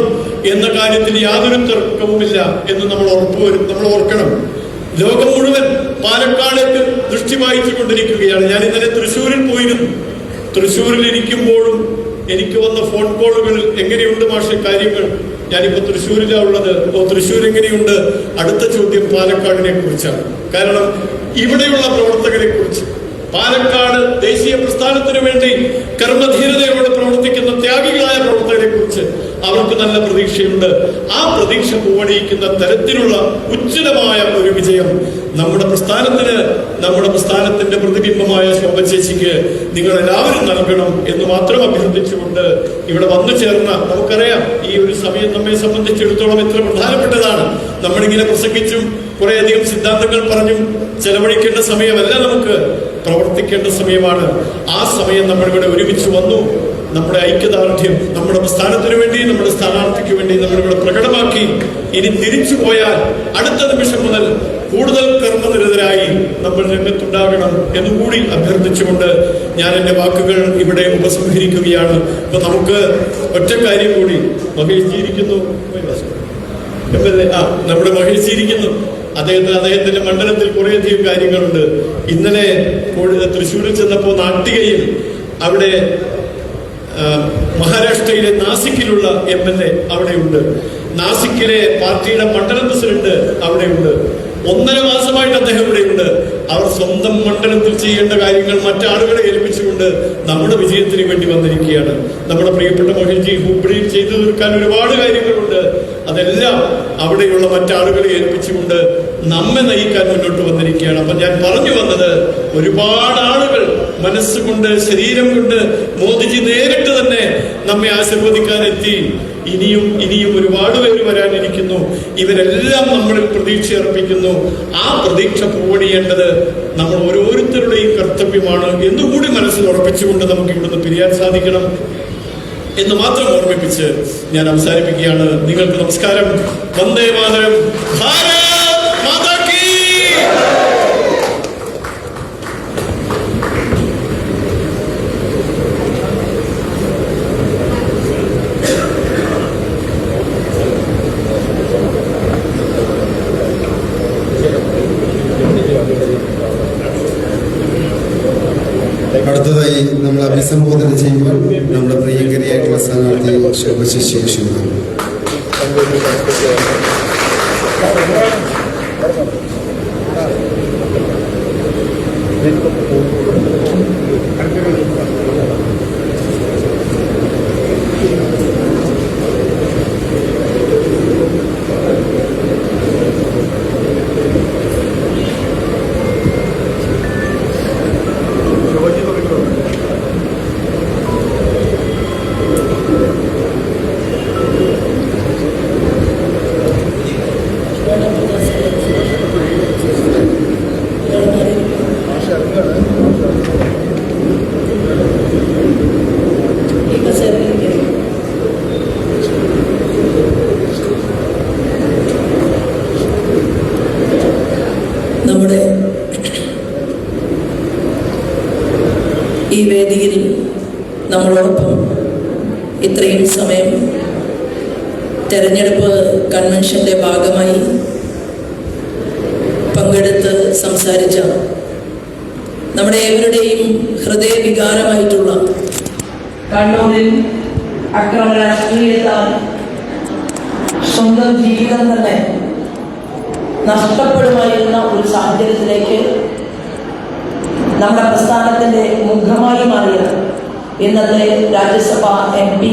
എന്ന കാര്യത്തിൽ യാതൊരു തർക്കവുമില്ല എന്ന് നമ്മൾ ഓർക്കണം. ലോകം മുഴുവൻ പാലക്കാടേക്ക് ദൃഷ്ടി വായിച്ചു കൊണ്ടിരിക്കുകയാണ്. ഞാൻ ഇന്നലെ തൃശ്ശൂരിൽ പോയിരുന്നു. തൃശ്ശൂരിൽ ഇരിക്കുമ്പോഴും എനിക്ക് വന്ന ഫോൺ കോളുകളിൽ എങ്ങനെയുണ്ട് മാഷെ കാര്യങ്ങൾ, ഞാനിപ്പോ തൃശ്ശൂരിലാണ് ഉള്ളത്, തൃശ്ശൂർ എങ്ങനെയുണ്ട്, അടുത്ത ചോദ്യം പാലക്കാടിനെ കുറിച്ചാണ്. കാരണം ഇവിടെയുള്ള പ്രവർത്തകരെ കുറിച്ച്, പാലക്കാട് ദേശീയ പ്രസ്ഥാനത്തിന് വേണ്ടി കർമ്മധീരതയോടെ പ്രവർത്തിക്കുന്ന ത്യാഗികളായ പ്രവർത്തകരെ കുറിച്ച് അവർക്ക് നല്ല പ്രതീക്ഷയുണ്ട്. ആ പ്രതീക്ഷ പൂവണിയിക്കുന്ന തരത്തിലുള്ള ഉജ്ജ്വലമായ ഒരു വിജയം നമ്മുടെ പ്രസ്ഥാനത്തിന്റെ പ്രതിബിംബമായ ശോഭ ചേച്ചിക്ക് നിങ്ങൾ എല്ലാവരും നൽകണം എന്ന് മാത്രം അഭ്യർത്ഥിച്ചുകൊണ്ട് ഇവിടെ വന്നു ചേർന്ന, നമുക്കറിയാം ഈ ഒരു സമയം നമ്മെ സംബന്ധിച്ചിടത്തോളം എത്ര പ്രധാനപ്പെട്ടതാണ്. നമ്മളിങ്ങനെ പ്രസംഗിച്ചും കുറേയധികം സിദ്ധാന്തങ്ങൾ പറഞ്ഞും ചെലവഴിക്കേണ്ട സമയമല്ല, നമുക്ക് പ്രവർത്തിക്കേണ്ട സമയമാണ്. ആ സമയം നമ്മളിവിടെ ഒരുമിച്ച് വന്നു. നമ്മുടെ ഐക്യദാർഢ്യം നമ്മുടെ പ്രസ്ഥാനത്തിന് വേണ്ടി, നമ്മുടെ സ്ഥാനാർത്ഥിക്ക് വേണ്ടി നമ്മളിവിടെ പ്രകടമാക്കി. ഇനി തിരിച്ചു പോയാൽ അടുത്ത നിമിഷം മുതൽ കൂടുതൽ കർമ്മനിരതരായി നമ്മൾ രംഗത്തുണ്ടാകണം എന്നുകൂടി അഭ്യർത്ഥിച്ചുകൊണ്ട് ഞാൻ എൻ്റെ വാക്കുകൾ ഇവിടെ ഉപസംഹരിക്കുകയാണ്. അപ്പൊ നമുക്ക് ഒറ്റ കാര്യം കൂടി, മഹേഷ് ഇരിക്കുന്നു, നമ്മുടെ മഹേഷ് ഇരിക്കുന്നു, അദ്ദേഹത്തിന്റെ മണ്ഡലത്തിൽ കുറേയധികം കാര്യങ്ങളുണ്ട്. ഇന്നലെ തൃശ്ശൂരിൽ ചെന്നപ്പോൾ നാട്ടികയിൽ അവിടെ മഹാരാഷ്ട്രയിലെ നാസിക്കിലുള്ള MLA അവിടെയുണ്ട്, നാസിക്കിലെ പാർട്ടിയുടെ മണ്ഡലം പ്രസിഡന്റ് അവിടെയുണ്ട്. 1.5 മാസമായിട്ട് അദ്ദേഹം ഇവിടെയുണ്ട്. അവർ സ്വന്തം മണ്ഡലത്തിൽ ചെയ്യേണ്ട കാര്യങ്ങൾ മറ്റാളുകളെ ഏൽപ്പിച്ചുകൊണ്ട് നമ്മുടെ വിജയത്തിന് വേണ്ടി വന്നിരിക്കുകയാണ്. നമ്മുടെ പ്രിയപ്പെട്ട മഹേഷ്ജി ഹുബ്ബിയിൽ ചെയ്തു തീർക്കാൻ ഒരുപാട് കാര്യങ്ങളുണ്ട്. അതെല്ലാം അവിടെയുള്ള മറ്റാളുകളെ ഏൽപ്പിച്ചുകൊണ്ട് നമ്മെ നയിക്കാൻ മുന്നോട്ട് വന്നിരിക്കുകയാണ്. അപ്പൊ ഞാൻ പറഞ്ഞു വന്നത്, ഒരുപാട് ആളുകൾ മനസ്സുകൊണ്ട് ശരീരം കൊണ്ട് മോദിജി നേരിട്ട് തന്നെ നമ്മെ ആശീർവദിക്കാൻ എത്തി. ഇനിയും ഒരുപാട് പേര് വരാനിരിക്കുന്നു. ഇവരെല്ലാം നമ്മളിൽ പ്രതീക്ഷ അർപ്പിക്കുന്നു. ആ പ്രതീക്ഷ പൂവണിയേണ്ടത് നമ്മൾ ഓരോരുത്തരുടെയും കർത്തവ്യമാണ് എന്നുകൂടി മനസ്സിൽ ഉറപ്പിച്ചുകൊണ്ട് നമുക്ക് ഇവിടുന്ന് പിരിയാൻ സാധിക്കണം എന്ന് മാത്രം ഓർമ്മിപ്പിച്ച് ഞാൻ അവസാനിപ്പിക്കുകയാണ്. നിങ്ങൾക്ക് നമസ്കാരം. വന്ദേ മാതരം. ഭാരത് മാതാ കീ. അടുത്തതായി നമ്മൾ അഭിസംബോധന ചെയ്യുമ്പോൾ നമ്മുടെ പ്രിയങ്കരിയായിട്ടുള്ള സ്ഥാനാർത്ഥി ശോഭശേഷി. നമ്മുടെ ഈ വേദിയിൽ നമ്മളോടൊപ്പം ഇത്രയും സമയം തെരഞ്ഞെടുപ്പ് കൺവെൻഷന്റെ ഭാഗമായി പങ്കെടുത്ത് സംസാരിച്ച നമ്മുടെ ഏവരുടെയും ഹൃദയവികാരമായിട്ടുള്ള കണ്ണൂരിൽ അക്രമ രാഷ്ട്രീയത്താൽ സ്വന്തം ജീവിതം തന്നെ നഷ്ടപ്പെടുമായിരുന്ന ഒരു സാഹചര്യത്തിലേക്ക് നമ്മുടെ പ്രസ്ഥാനത്തിന്റെ മുഖമായി മാറിയ ഇന്നത്തെ രാജ്യസഭാ MP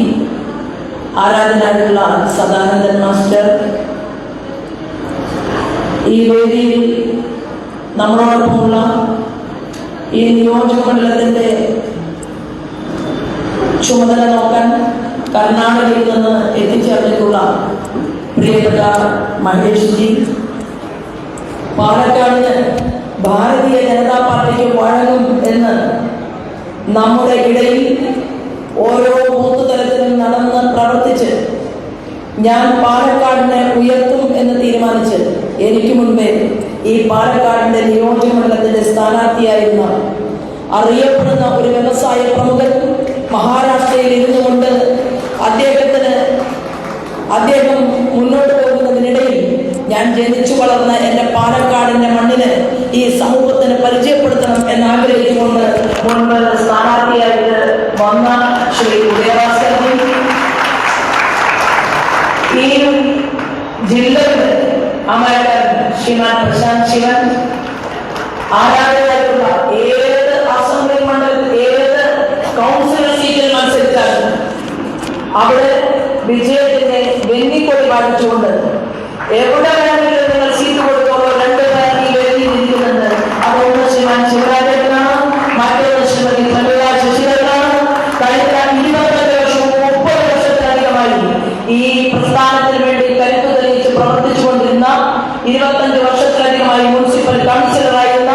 ആരാധനായിട്ടുള്ള സദാനന്ദൻ മാസ്റ്റർ, ഈ വേദിയിൽ നമ്മളോടൊപ്പമുള്ള ഈ നിയോജകമണ്ഡലത്തിന്റെ ചുമതല നോക്കാൻ കർണാടകയിൽ നിന്ന് എത്തിച്ചേർന്നിട്ടുള്ള പ്രിയപ്പെട്ട മഹേഷ് ജി, പാലക്കാടിന് ഭാരതീയ ജനതാ പാർട്ടിക്ക് വഴങ്ങും എന്ന് നമ്മുടെ ഇടയിൽ ഓരോ ബൂത്ത് തലത്തിലും നടന്ന് പ്രവർത്തിച്ച് ഞാൻ പാലക്കാടിനെ ഉയർത്തും എന്ന് തീരുമാനിച്ച് എനിക്ക് മുൻപേ ഈ പാലക്കാടിന്റെ നിയോജകമണ്ഡലത്തിന്റെ സ്ഥാനാർത്ഥിയായിരുന്ന അറിയപ്പെടുന്ന ഒരു വ്യവസായ പ്രമുഖൻ മഹാരാഷ്ട്രയിൽ ഇരുന്നു കൊണ്ട് അദ്ദേഹം മുന്നോട്ട് പോകുന്നതിനിടയിൽ ഞാൻ ജനിച്ചു വളർന്ന എൻ്റെ പാലക്കാടിന്റെ മണ്ണിന് ഈ സമൂഹത്തിന് പരിചയപ്പെടുത്തണം എന്നാഗ്രഹിച്ചുകൊണ്ട് മുൻപ് സ്ഥാനാർത്ഥിയായിട്ട് വന്ന ശ്രീ ഉദയഭാസ്കരൻ, ഈ ജില്ലയുടെ അമരകൻ ശ്രീമാൻ പ്രശാന്ത് ശിവൻ, ആരാധകരായിട്ടുള്ള ഏത് അസംബ്ലി മണ്ഡലത്തിൽ ഏത് കൗൺസിലർ സീറ്റിൽ മത്സരിച്ചാലും അവിടെ വിജയത്തിന്റെ വെന്നിക്കൊടി പാലിച്ചുകൊണ്ട് എവിടെ വേണമെങ്കിലും നിങ്ങൾ സീറ്റ് കൊടുത്തോളൂ. 2 പേർ ഈ വേദിയിൽ ഇരിക്കുന്നുണ്ട്. അതൊന്ന് ശ്രീമാൻ ശിവരാജേട്ടനാണ്, മറ്റൊന്ന് ശ്രീമതി പ്രമീള ശശിധരനാണ്. കഴിഞ്ഞ 25 വർഷവും 30 വർഷത്തിലധികമായി ഈ പ്രസ്ഥാനത്തിന് വേണ്ടി കരുത്തു തെളിയിച്ച് പ്രവർത്തിച്ചുകൊണ്ടിരുന്ന 25 വർഷത്തിലധികമായി മുനിസിപ്പൽ കൗൺസിലറായിരുന്ന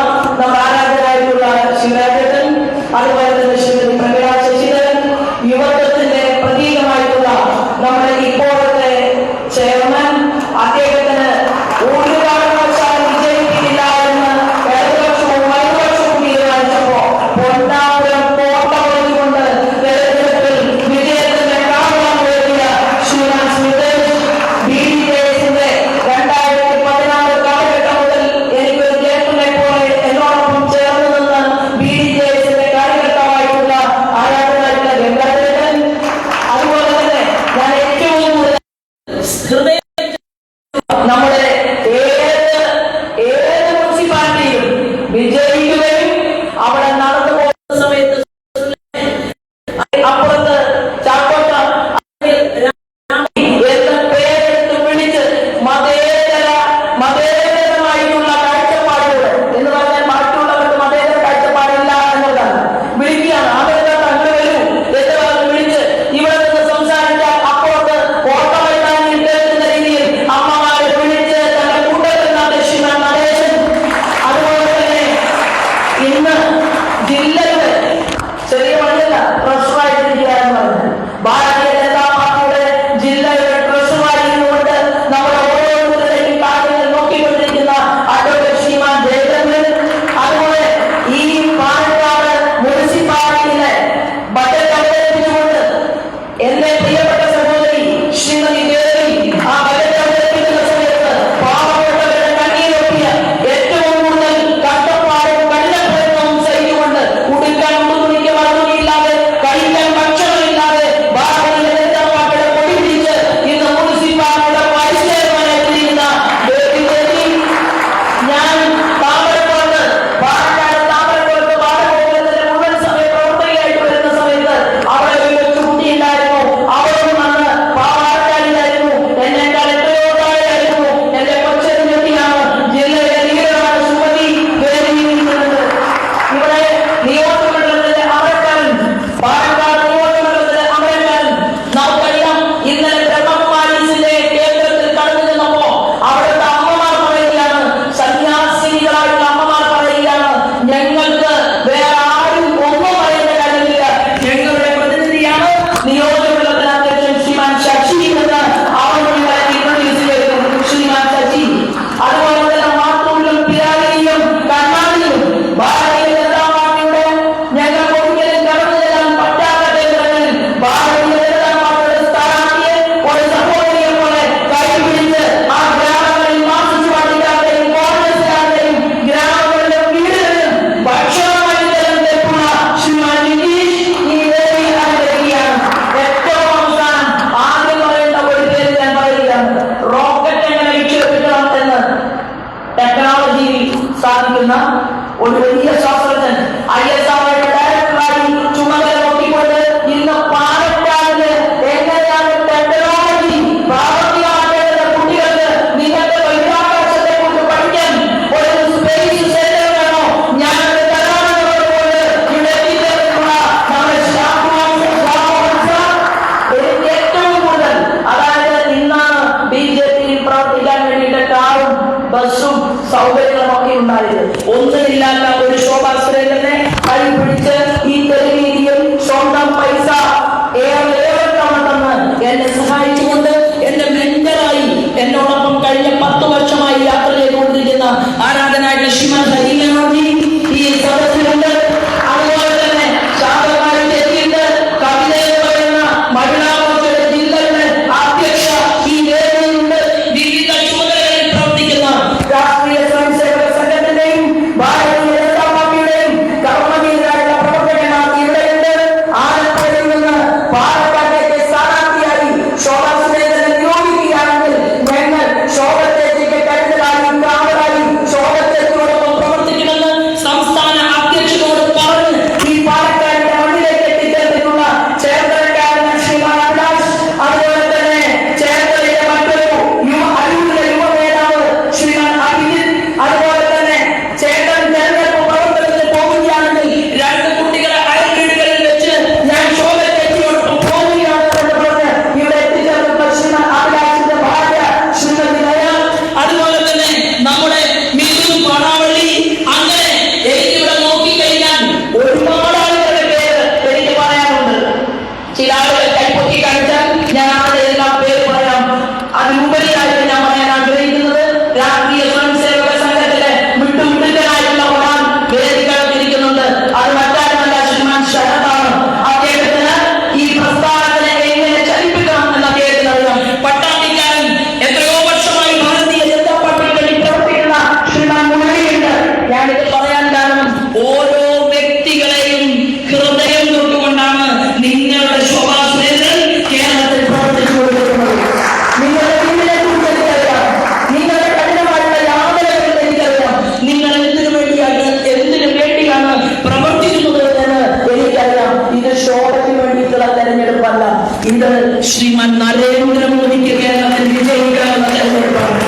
ശ്രീമാൻ നരേന്ദ്രമോദിക്ക് കേരളത്തിൽ വിജയിക്കാനുള്ള തെരഞ്ഞെടുപ്പാണ്.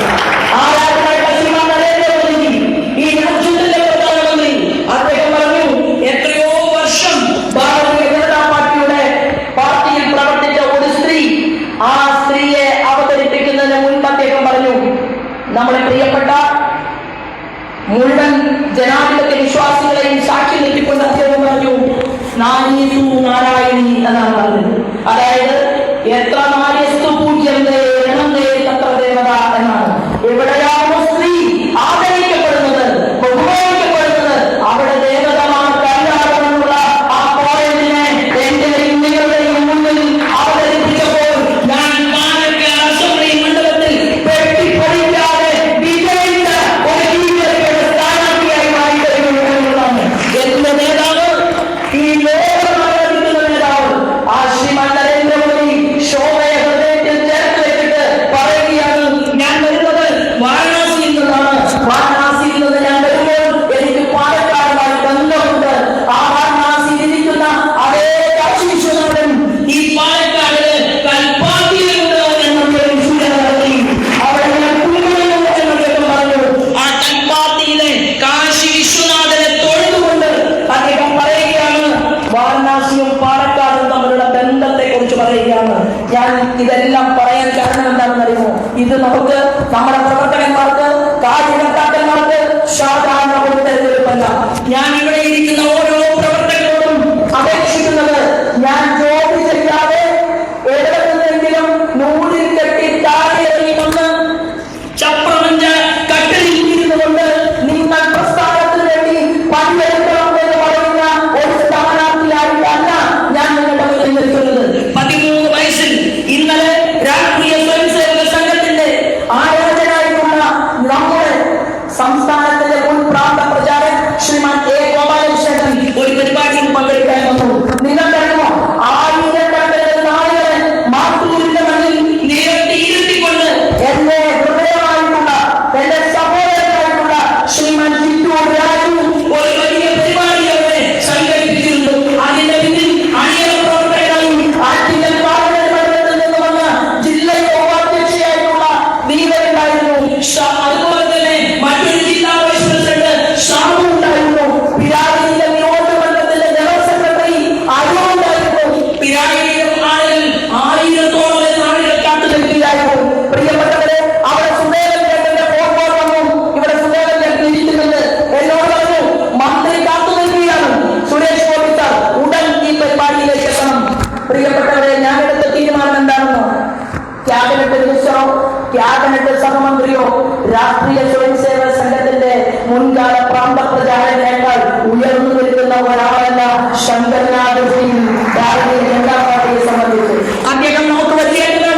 ആരാധനായിട്ടുള്ള ശ്രീമാൻ നരേന്ദ്രമോദി, ഈ രാജ്യത്തിന്റെ പ്രധാനമന്ത്രി, അദ്ദേഹം പറഞ്ഞു എത്രയോ വർഷം ഭാരതീയ ജനതാ പാർട്ടിയിൽ പ്രവർത്തിച്ച ഒരു സ്ത്രീ, ആ സ്ത്രീയെ അവതരിപ്പിക്കുന്നതിന് മുൻപ് അദ്ദേഹം പറഞ്ഞു, നമ്മുടെ പ്രിയപ്പെട്ട മുഴുവൻ ജനാധിപത്യ വിശ്വാസികളെയും സാക്ഷി നിർത്തിക്കൊണ്ട് അദ്ദേഹം പറഞ്ഞു നാരീസു നാരായണി എന്നാണ് പറഞ്ഞത്. അതായത് എത്ര നാര്യസ്തു പൂജ്യം തത്ര ദേവത എന്നാണ്. എവിടെയാണോ സ്ത്രീ ആദരിക്കപ്പെടുന്നത്, ബഹുമാനിക്കപ്പെടുന്നത്, അവിടെ ദേവതമാണ് കല്ലാടണമെന്നുള്ള ആ പോയിന്റിനെ എന്റെ നിങ്ങളുടെയും മുന്നിൽ അവതരിപ്പിച്ചപ്പോൾ ഞാൻ പാലക്കാട് അസംബ്ലി മണ്ഡലത്തിൽ പെട്ടിപ്പറിക്കാതെ വിജയിച്ച ഒരു സ്ഥാനാർത്ഥിയായി മാറിക്കഴിഞ്ഞു എന്നുള്ളതാണ്. എന്റെ നേതാവ്, ഈ ലോകം ആരാധിക്കുന്ന നേതാവ്, ആ ശ്രീമാൻ നരേന്ദ്രമോദി ശോഭയെ ഹൃദയത്തിൽ ചേർത്ത് വെച്ചിട്ട് പറയുകയാണ്, ഞാൻ വരുന്നത് വാരണാസിയിൽ നിന്നാണ്. വാരണാസിയിൽ നിന്ന് ഞാൻ വരുമ്പോൾ എനിക്ക് പാലക്കാടുമായി ബന്ധമുണ്ട്. ആ വാരണാസിയിൽ ഇരിക്കുന്ന അതേ കാശി വിശ്വനാഥൻ ഈ പാലക്കാടില് കൽപ്പാത്തിയിലുണ്ട് എന്നൊരു സൂചന നടത്തി. അവിടെ ഞാൻ കുളിമുറിയുണ്ട് എന്നൊക്കെ പറഞ്ഞു. ആ കൽപ്പാത്തിയിലെ കാശി വിശ്വനാഥനെ തൊഴുതുകൊണ്ട് അദ്ദേഹം പറയുകയാണ്, വാരണാസിയും പാലക്കാടും തമ്മിലുള്ള ബന്ധത്തെ കുറിച്ച് പറയുകയാണ്. ഞാൻ ഇതെല്ലാം പറയാൻ കാരണം എന്താണെന്ന് അറിയുമോ? ഇത് നമുക്ക്, നമ്മുടെ പ്രവർത്തകന്മാർക്ക്, കാര്യകർത്താക്കന്മാർക്ക് സാധാരണ ഒരു തെരഞ്ഞെടുപ്പല്ല. ഞാൻ ഇവിടെ ഇരിക്കുന്ന ഓരോ പ്രവർത്തകരോടും അപേക്ഷിക്കുന്നത്, ഞാൻ ജോലി ചെയ്യാതെ എവിടെ നിന്നെങ്കിലും നൂലിൽ കെട്ടി താഴെ എറിയുമെന്ന് ചപ്രമഞ്ച കട്ടിലിൽ ഇരുന്നുകൊണ്ട് നിങ്ങൾ പ്രസ്ഥാനത്തിന് വേണ്ടി പണിയെടുക്കണം എന്ന് പറയുന്ന ഒരു സ്ഥാനാർത്ഥിയായിട്ടല്ല ഞാൻ നിങ്ങളുടെ മുന്നിൽ നിൽക്കുന്നത്. 13 വയസ്സിൽ ഇന്നലെ രാഷ്ട്രീയ സ്വയംസേവക സംഘത്തിന്റെ ആയോജനായിട്ടുള്ള നമ്മുടെ സംസ്ഥാനത്തിന്റെ മുൻ പ്രാന്ത പ്രചാരകൻ ശ്രീമാൻ എ ഗോപാലകൃഷ്ണൻ ഒരു പരിപാടിയിൽ പങ്കെടുക്കാൻ വന്നു. നിങ്ങൾക്കറിയുമോ, ആയിരക്കണക്കിന് നാളുകളെ മാത്തൂരിന്റെ മണ്ണിൽ നിരത്തിയിരുത്തിക്കൊണ്ട് എന്റെ ഹൃദയമായിട്ടുള്ള, എന്റെ സഹോദരനായിട്ടുള്ള ശ്രീമാൻ ചിറ്റൂർ രാജു ഒരു വലിയ പരിപാടി അവിടെ സംഘടിപ്പിച്ചിരുന്നു. അതിന്റെ പിന്നിൽ അണിയറ പ്രവർത്തകരായി ആറ്റിങ്ങൽ പാർലമെന്റ് മണ്ഡലത്തിൽ നിന്ന് വന്ന ജില്ലയുടെ ഉപാധ്യക്ഷയായിട്ടുള്ള ദീപനുണ്ടായിരുന്നു. അതുപോലെ തന്നെ മറ്റൊരു ജില്ലാ വൈസ് പ്രസിഡന്റ് ഷാമു ഉണ്ടായിരുന്നു. പിരാരിയിലെ നിയോജകമണ്ഡലത്തിന്റെ ജനറൽ സെക്രട്ടറി അരുൺ ഉണ്ടായിരുന്നു. പിരാരിയിലെ ആളുകൾ 1000-ഓളം ആളുകൾ കാത്തു നിൽക്കുകയായിരുന്നു. പ്രിയപ്പെട്ടവരെ, അവിടെ സുദേവൻ ചേട്ടന്റെ ഫോൺ കോൾ വന്നു. ഇവിടെ സുദേവൻ ചേട്ടൻ ഇരിക്കുന്നുണ്ട്. എന്നോട് പറഞ്ഞു, മന്ത്രി കാത്തു നിൽക്കുകയാണ്, സുരേഷ് ഗോപി സാർ ഉടൻ ഈ പരിപാടിയിലേക്ക് എത്തണം. പ്രിയപ്പെട്ടവരെ, ഞാനെടുത്ത തീരുമാനം എന്താണെന്നോ? ക്യാബിനറ്റ് മിനിസ്റ്ററോ ക്യാബിനറ്റ് സഹമന്ത്രിയോ രാഷ്ട്രീയ സ്വയംസേവക സംഘത്തിന്റെ മുൻകാല പ്രാന്ത പ്രചാരകനേക്കാൾ ഉയർന്നു നിൽക്കുന്ന ഒരാളല്ല ശങ്കർനാഥ് സിംഗ് ഭാരതീയ ജനതാ പാർട്ടിയെ സംബന്ധിച്ച്. അദ്ദേഹം നമുക്ക് വലിയാണ്.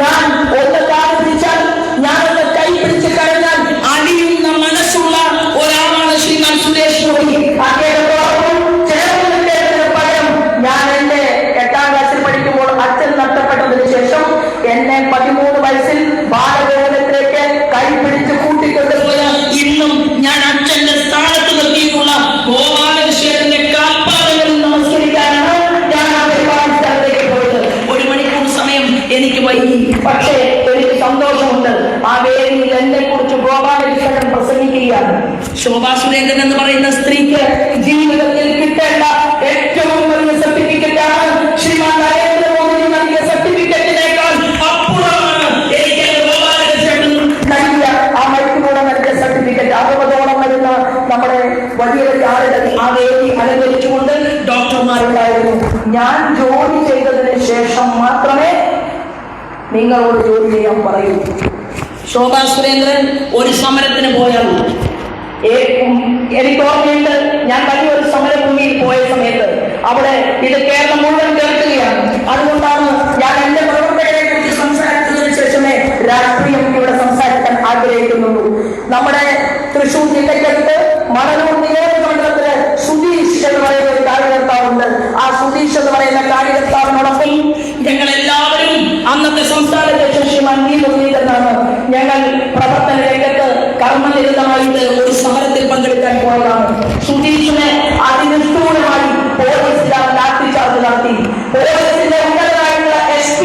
ഞാൻ ഒന്ന് കാണിച്ചാൽ, ഞാനൊന്ന് കൈ പിടിച്ച് കഴിഞ്ഞാൽ അടിയുന്ന മനസ്സുള്ള ഒരാളാണ് ശ്രീമാൻ സുരേഷ് ഗോപി. അദ്ദേഹത്തോടൊപ്പം ചേർന്നതിന് പകരം ഞാൻ എന്റെ 8ാം ക്ലാസ്സിൽ പഠിക്കുമ്പോൾ അച്ഛൻ നഷ്ടപ്പെട്ടതിന് ശേഷം എന്നെ 13 വയസ്സിൽ ബാലഭവനത്തിലേക്ക് കൈപിടിച്ച് കൂട്ടിക്കൊണ്ടുപോയ, ഇന്നും ഞാൻ അച്ഛന്റെ സ്ഥാനത്ത് നിർത്തിയിട്ടുള്ള ഗോപാലകൃഷ്ണന്റെ കാൽപ്പാടുകളിൽ നമസ്കരിക്കാനാണ് ഞാൻ ആ പരിപാടി സ്ഥലത്തേക്ക് പോയത്. 1 മണിക്കൂർ സമയം എനിക്ക് വൈകി, പക്ഷേ എനിക്ക് സന്തോഷമുണ്ട്. ആ വേദിയിൽ എന്നെ കുറിച്ച് ഗോപാലകൃഷ്ണൻ പ്രസംഗിക്കുകയാണ്. ശോഭാ സുരേന്ദ്രൻ എന്ന് പറയുന്ന സ്ത്രീക്ക് ജീവിതത്തിൽ കിട്ടേണ്ട ഏറ്റവും വലിയ സർട്ടിഫിക്കറ്റാണ് ശ്രീമാൻ നരേന്ദ്രമോദി നൽകിയ സർട്ടിഫിക്കറ്റിനേക്കാൾ അപ്പുറമാണ് എനിക്ക് ഗോപാലകൃഷ്ണൻ നൽകിയ ആ മൈക്കിലൂടെ നൽകിയ സർട്ടിഫിക്കറ്റ്. 60ഓളം വരുന്ന നമ്മുടെ വലിയ വലിയ ആളുകൾ ആ വേദി അലങ്കരിച്ചുകൊണ്ട് ഡോക്ടർമാരുണ്ടായിരുന്നു. ഞാൻ ജോലി ചെയ്തതിന് ശേഷം മാത്രമേ നിങ്ങളോട് ജോലി ചെയ്യാൻ പറയൂ. ശോഭാ സുരേന്ദ്രൻ ഒരു സമരത്തിന് പോയാൽ, എനിക്ക് ഓർമ്മയുണ്ട്, ഞാൻ വലിയൊരു സമരഭൂമിയിൽ പോയ സമയത്ത് അവിടെ ഇത് കേരളം മുഴുവൻ കേൾക്കുകയാണ്. അതുകൊണ്ടാണ് ഞാൻ എന്റെ പ്രവർത്തകരെ കുറിച്ച് സംസാരിച്ചതിന് ശേഷമേ രാഷ്ട്രീയം ഇവിടെ സംസാരിക്കാൻ ആഗ്രഹിക്കുന്നുള്ളൂ. നമ്മുടെ തൃശൂർ ജില്ലയ്ക്കടുത്ത് മണലൂർ നിയോജകമണ്ഡലത്തില് സുധീഷ് എന്ന് പറയുന്ന ഒരു കാര്യകർത്താവുണ്ട്. ആ സുധീഷ് എന്ന് പറയുന്ന കാര്യകർത്താവിനോടൊപ്പം ഞങ്ങൾ എല്ലാവരും അന്നത്തെ സംസ്ഥാന അധ്യക്ഷൻ ശ്രീമാൻ വി മുരളീധരനാണ്. ഞങ്ങൾ പ്രവർത്തന രംഗത്ത് കർമ്മനിരതമായിട്ട് ഒരു സമരത്തിൽ പങ്കെടുക്കാൻ പോയതാണ്. സുധീഷിനെ അതിനിഷ്ഠൂരമായി പോലീസ് ലാത്തിച്ചാർജ് നടത്തി. പോലീസിന്റെ ഉന്നതനായിട്ടുള്ള SP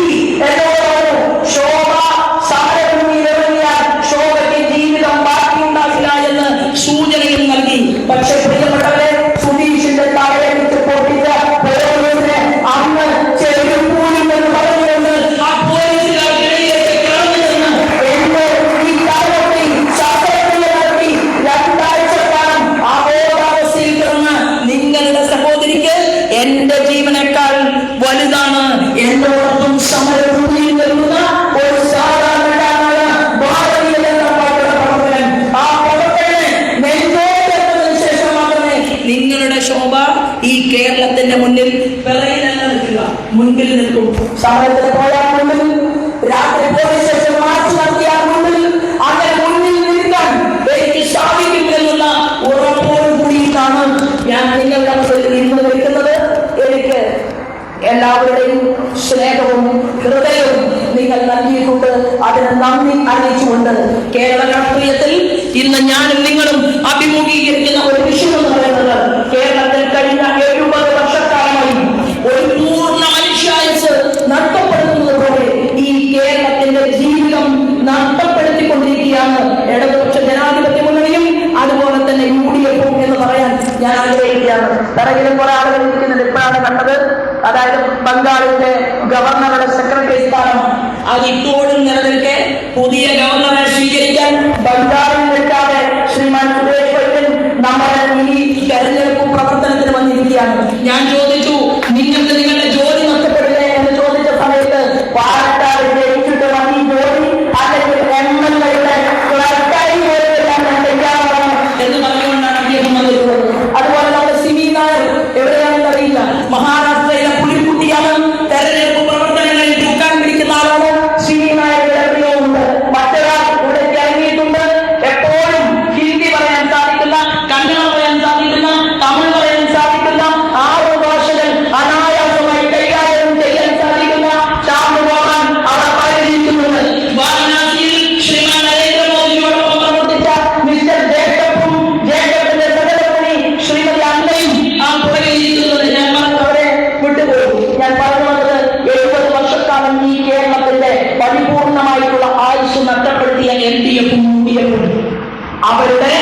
വലുതാണ്. എന്നോടൊപ്പം സമരഭൂമിയിൽ നിൽക്കുന്ന ഒരു സാധാരണക്കാരനായ ഭാരതീയ ജനതാ പാർട്ടിയുടെ പ്രവർത്തകൻ. ആ പ്രവർത്തകനെ നെഞ്ചോട്ടതിന് ശേഷം മാത്രമേ നിങ്ങളുടെ ശോഭ ഈ കേരളത്തിന്റെ മുന്നിൽ പിറകിലല്ല നിൽക്കുക, മുൻപിൽ നിൽക്കും. സമരത്തിന് പോയാൽ മുന്നിൽ, രാത്രി പോയ ശേഷം മാർച്ച് നടത്തിയാൽ മുന്നിൽ, അങ്ങനെ മുന്നിൽ നിൽക്കാൻ എനിക്ക് സാധിക്കും എന്നുള്ള ഉറപ്പോട് കൂടിയിട്ടാണ് ഞാൻ നിങ്ങളുടെ മുന്നിൽ ഇന്ന് നിൽക്കുന്നത്. എനിക്ക് എല്ലാവരുടെയും സ്നേഹവും ഹൃദയവും നിങ്ങൾ നൽകിയിട്ടുണ്ട്. അതിന് നന്ദി അറിയിച്ചുകൊണ്ട് കേരള രാഷ്ട്രീയത്തിൽ ഇന്ന് ഞാനും നിങ്ങളും അഭിമുഖീകരിക്കുന്ന ഒരു വിഷയം എന്ന് പറയുന്നത്, കേരളത്തിൽ കഴിഞ്ഞ 70 വർഷക്കാലമായി ഒരു പൂർണ്ണ മനുഷ്യായുസ് നഷ്ടപ്പെടുന്നത് പോലെ ഈ കേരളത്തിന്റെ ജീവിതം നഷ്ടപ്പെടുത്തിക്കൊണ്ടിരിക്കുകയാണ് ഇടതുപക്ഷ ജനാധിപത്യ മുന്നണിയും അതുപോലെ തന്നെ UDF എന്ന് പറയാൻ ഞാൻ ആഗ്രഹിക്കുകയാണ്. പിറകിലും കുറെ ആളുകൾ ഇരിക്കുന്നത് ഇപ്പോഴാണ് കണ്ടത്. അതായത് ബംഗാളിന്റെ ഗവർണറുടെ സെക്രട്ടറി സ്ഥാനം അത് ഇപ്പോഴും നിലനിൽക്കെ പുതിയ ഗവർണറെ സ്വീകരിക്കാൻ ബംഗാളിൽ നിൽക്കാതെ ശ്രീമാൻ സുരേഷ് വൈദ്യൻ നമ്മുടെ ഈ തെരഞ്ഞെടുപ്പ് പ്രവർത്തനത്തിന് വന്നിരിക്കുകയാണ്. ഞാൻ ചോദിച്ചു, നിങ്ങൾക്ക് നിങ്ങളുടെ ജോലി നഷ്ടപ്പെടില്ലേ എന്ന് ചോദിച്ച സമയത്ത് പാലക്കാട് ജയിച്ചിട്ട് വന്ന ഈ ജോലി അല്ലെങ്കിൽ MLA-യുടെ എന്ന് പറഞ്ഞുകൊണ്ടാണ് അദ്ദേഹം വന്നിട്ടുള്ളത്. അതുപോലെ നമ്മുടെ സിമി നായർ എവിടെയാണെന്ന് അറിയില്ല, മഹാരാഷ്ട്രയിലെ പുലിക്കുട്ടിയാണ്. തെരഞ്ഞെടുപ്പ് പ്രവർത്തനങ്ങളിൽ തൂക്കാൻ പിടിക്കുന്ന ആളാണ്. സിമി നായരുടെ ഉണ്ട്. മറ്റൊരാൾ ഇവിടെ ഇറങ്ങിയിട്ടുണ്ട്. എപ്പോഴും ഹിന്ദി പറയാൻ സാധിക്കുന്ന, കന്നഡ പറയാൻ സാധിക്കുന്ന, തമിഴ് പറയാൻ സാധിക്കുന്ന 6 ഭാഷകൾ അനായാസമായി കൈകാര്യം ചെയ്യാൻ സാധിക്കുന്ന ഷാമുഖാൻ അവർ പരിഹരിക്കുന്നുണ്ട്. വാരണാസിയിൽ ശ്രീമാൻ നരേന്ദ്രമോദിയോടൊപ്പം പ്രവർത്തിച്ച മിസ്റ്റർ ജേക്കബും ജേക്കബിന്റെ സഹധർമ്മിണി ശ്രീമതി അന്നയും ആ പുറകിലിരിക്കുന്നത്. ഞാൻ അവരെ വിട്ടുപോയി. ഞാൻ പറഞ്ഞു വന്നത്, 70 വർഷക്കാലം ഈ കേരളത്തിന്റെ പരിപൂർണമായിട്ടുള്ള ആയുസ് നഷ്ടപ്പെടുത്തിയ LDF-ഉം UDF-ഉം അവരുടെ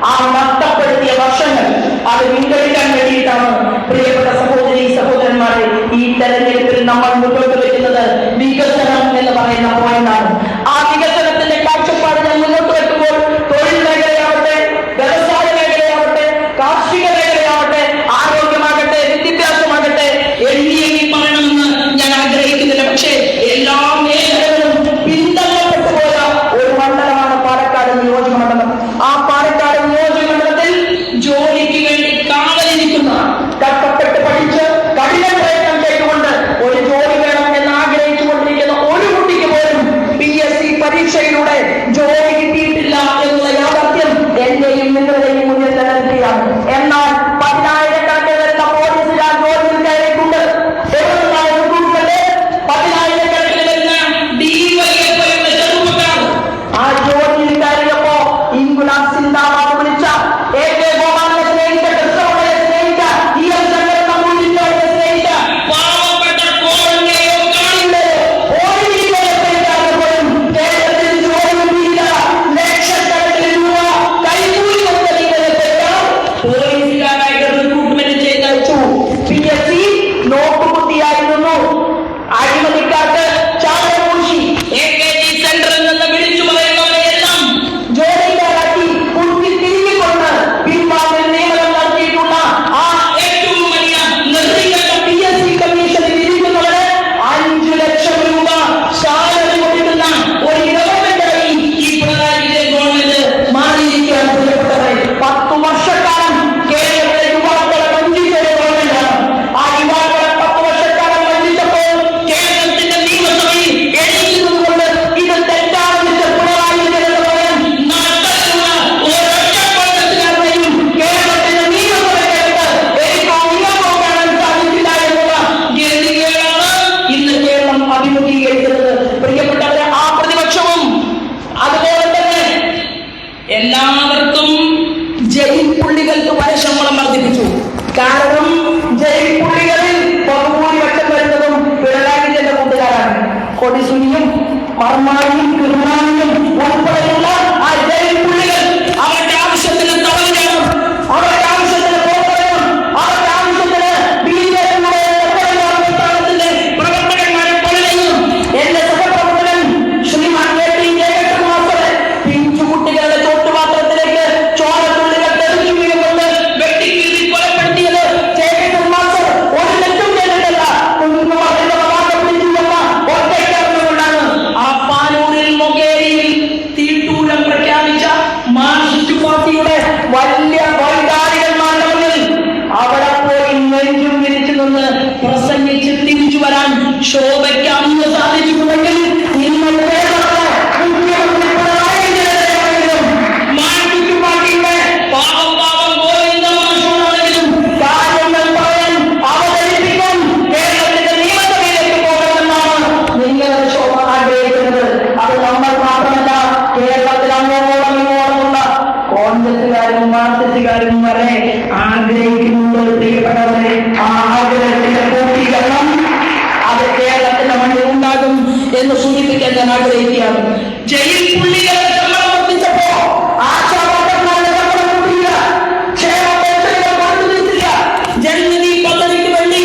ആ നഷ്ടപ്പെടുത്തിയ വർഷങ്ങൾ അത് വീണ്ടെടുക്കാൻ വേണ്ടിയിട്ടാണ് പ്രിയപ്പെട്ട സഹോദരി സഹോദരന്മാരെ ഈ തെരഞ്ഞെടുപ്പിൽ നമ്മൾ മുന്നോട്ട് വെക്കുന്നത് വികസനം എന്ന് പറയുന്ന പോയിന്റാണ്. ആ വികസനത്തിന്റെ കാഴ്ചപ്പാട് ഞാൻ മുന്നോട്ട് വെക്കുമ്പോൾ തൊഴിൽ മേഖലയാവട്ടെ, വ്യവസായ മേഖലയാവട്ടെ, കാർഷിക മേഖലയാവട്ടെ, ആരോഗ്യമാകട്ടെ, വിദ്യാഭ്യാസമാകട്ടെ, എണ്ണി പറയണമെന്ന് ഞാൻ ആഗ്രഹിക്കുന്നില്ല. പക്ഷേ എല്ലാ മേഖലകളും പിന്തള്ളപ്പെട്ടു പോയ ഒരു മണ്ഡലമാണ് പാലക്കാട് നിയോജക മണ്ഡലം. ആ പാലക്കാട് നിയോജക മണ്ഡലത്തിൽ ജോലിക്ക് വേണ്ടി കാവലിരിക്കുന്ന, കഷ്ടപ്പെട്ട് പഠിച്ച് കഠിന പ്രയത്നം ചെയ്തുകൊണ്ട് ഒരു ജോലി വേണം എന്ന് ആഗ്രഹിച്ചുകൊണ്ടിരിക്കുന്ന ഒരു കുട്ടിക്ക് പോലും PSC പരീക്ഷയിലൂടെ ജോലി കിട്ടിയിട്ടില്ല എന്നുള്ള യാഥാർത്ഥ്യം എന്റെയും നിങ്ങളുടെയും മുന്നിൽ നിലനിൽക്കുകയാണ്. എന്നാൽ 10,000-കണക്കിന് വരുന്ന പോലീസുകാർ ജോലിയിൽ കയറിയിട്ടുണ്ട്. 10,000-കണക്കിന് വരുന്ന DYFI-യുടെ ചെറുപ്പക്കാർ ആ ജോലിയിൽ കയറിയപ്പോ ഇൻകുലാബ് സിന്ദാബാദ് വിളിച്ച, AK ഗോപാലിനെ സ്നേഹിച്ച, കൃഷ്ണനെ സ്നേഹിച്ച, EM ശങ്കരൻ നമ്പൂതിരിപ്പാടിനെ സ്നേഹിച്ച പാവപ്പെട്ട കോളനിയോ കാണികളെയോ പോലും കേരളത്തിൽ ജോലിയില്ല. ലക്ഷക്കണക്കിന് രൂപ കൈക്കൂലി കൊടുത്തതിനേക്കാൾ പോലീസുകാരായിട്ട് റിക്രൂട്ട്മെന്റ് ചെയ്തയച്ചു. PSC നോക്കുകുത്തിയായിരുന്നു. അഴിമതിക്കാർക്ക് ചാരപൂശി AKG സെന്ററിൽ നിന്ന് വിളിച്ചു പറയുന്നവരെയെല്ലാം ജോലിക്കാരാക്കി കുത്തി തിരിഞ്ഞുകൊണ്ട് പിൻവാങ്ങൽ നിയമനം നടത്തിയിട്ടുള്ള ആ ഏറ്റവും വലിയ നിർദ്ദിഷ്ട PSC കമ്മീഷനിൽ ഇരിക്കുന്നവരെ 5 ലക്ഷം രൂപ സാലറി കൊടുക്കുന്ന ഒരു ഗവൺമെന്റായി ഈ പിണറായി വിജയൻ ഗവൺമെന്റ് മാറിയിരിക്കാൻ പ്രിയപ്പെട്ടവരെ. 10 വർഷക്കാലം കേരളത്തിലെ യുവാക്കളെ വഞ്ചിച്ച ഗവൺമെന്റാണ്. ആ യുവാക്കളെ 10 വർഷക്കാലം വഞ്ചിച്ചപ്പോൾ കേരളത്തിന്റെ നിയമസഭയിൽ എഴുതിയിരുന്നുകൊണ്ട് ഇത് തെറ്റാണെന്ന് പിണറായി വിജയൻ എന്ന് പറയാൻ നാട്ടിലുള്ള ഒരൊറ്റക്കാരനെയും കേരളത്തിന്റെ നിയമസഭയ്ക്കകത്ത് എനിക്ക് ഉയർന്നോ കാണാൻ സാധിക്കില്ല എന്നുള്ള ഗതികേടാണ് ഇന്ന് കേരളം അഭിമുഖീകരിക്കുന്നത്. പ്രിയപ്പെട്ടവരെ, ആ പ്രതിപക്ഷവും അതുപോലെ തന്നെ എല്ലാവർക്കും ജയിൽ പുള്ളികൾക്ക് വരെ ശമ്പളം വർദ്ധിപ്പിച്ചു. കാരണം ജയിൽ പുള്ളികളിൽ ബഹുഭൂരിപക്ഷം വരുന്നതും പിണറായി വിജയന്റെ കൂട്ടുകാരാണ്. കൊടിസുനിയും മർമാണിയും കിർമാണിയും ഉൾപ്പെടെയുള്ള ആ ജയിൽ പുള്ളികൾ അവരുടെ ആവശ്യത്തിന് തടവ് ചെയ്യണം, അവരുടെ ആവശ്യത്തിന് പോകണം, അവരുടെ ആവശ്യത്തിന് BJP-യുടെ പ്രവർത്തകന്മാരുടെ പ്രവർത്തകന്മാരെ കൊലയും. എന്റെ സഹപ്രവർത്തകൻ ശ്രീമാൻ KT ജയകൃഷ്ണൻ മാസ്റ്ററെ പിഞ്ചുകുട്ടികളുടെ ചോട്ടുപാത്രത്തിലേക്ക് ചോരത്തുള്ളികൾ തെളിച്ചു വീഴുകൊണ്ട് വെട്ടിക്കീറി കൊലപ്പെടുത്തിയത് ജയകൃഷ്ണൻ മാസ്റ്റർ ഒരു തെറ്റും ചെയ്തിട്ടല്ല. നിന്ന് പ്രസംഗിച്ച് തിരിച്ചു വരാൻ ശോഭയ്ക്ക് അന്ന് സാധിച്ചിട്ടുണ്ടെങ്കിൽ ഇന്ന് മാർക്സിസ്റ്റുകാരും വരെ ആഗ്രഹിക്കുന്നുണ്ട്. പ്രിയപ്പെട്ടവരെ, ആ ആഗ്രഹത്തിന്റെ പൂർത്തീകരണം അത് കേരളത്തിന്റെ മണ്ണിൽ ഉണ്ടാകും എന്ന് സൂചിപ്പിക്കാൻ ഞാൻ ആഗ്രഹിക്കുകയാണ്. ജയിൽ പുള്ളികളുടെ ശമ്പളം വർദ്ധിച്ചപ്പോ ആശാവർക്കർമാരുടെ ശമ്പളം കൂട്ടിയില്ല, ക്ഷേമ പെൻഷനുകൾ കൊടുത്തില്ല, ജനനിധി പദ്ധതിക്ക് വേണ്ടി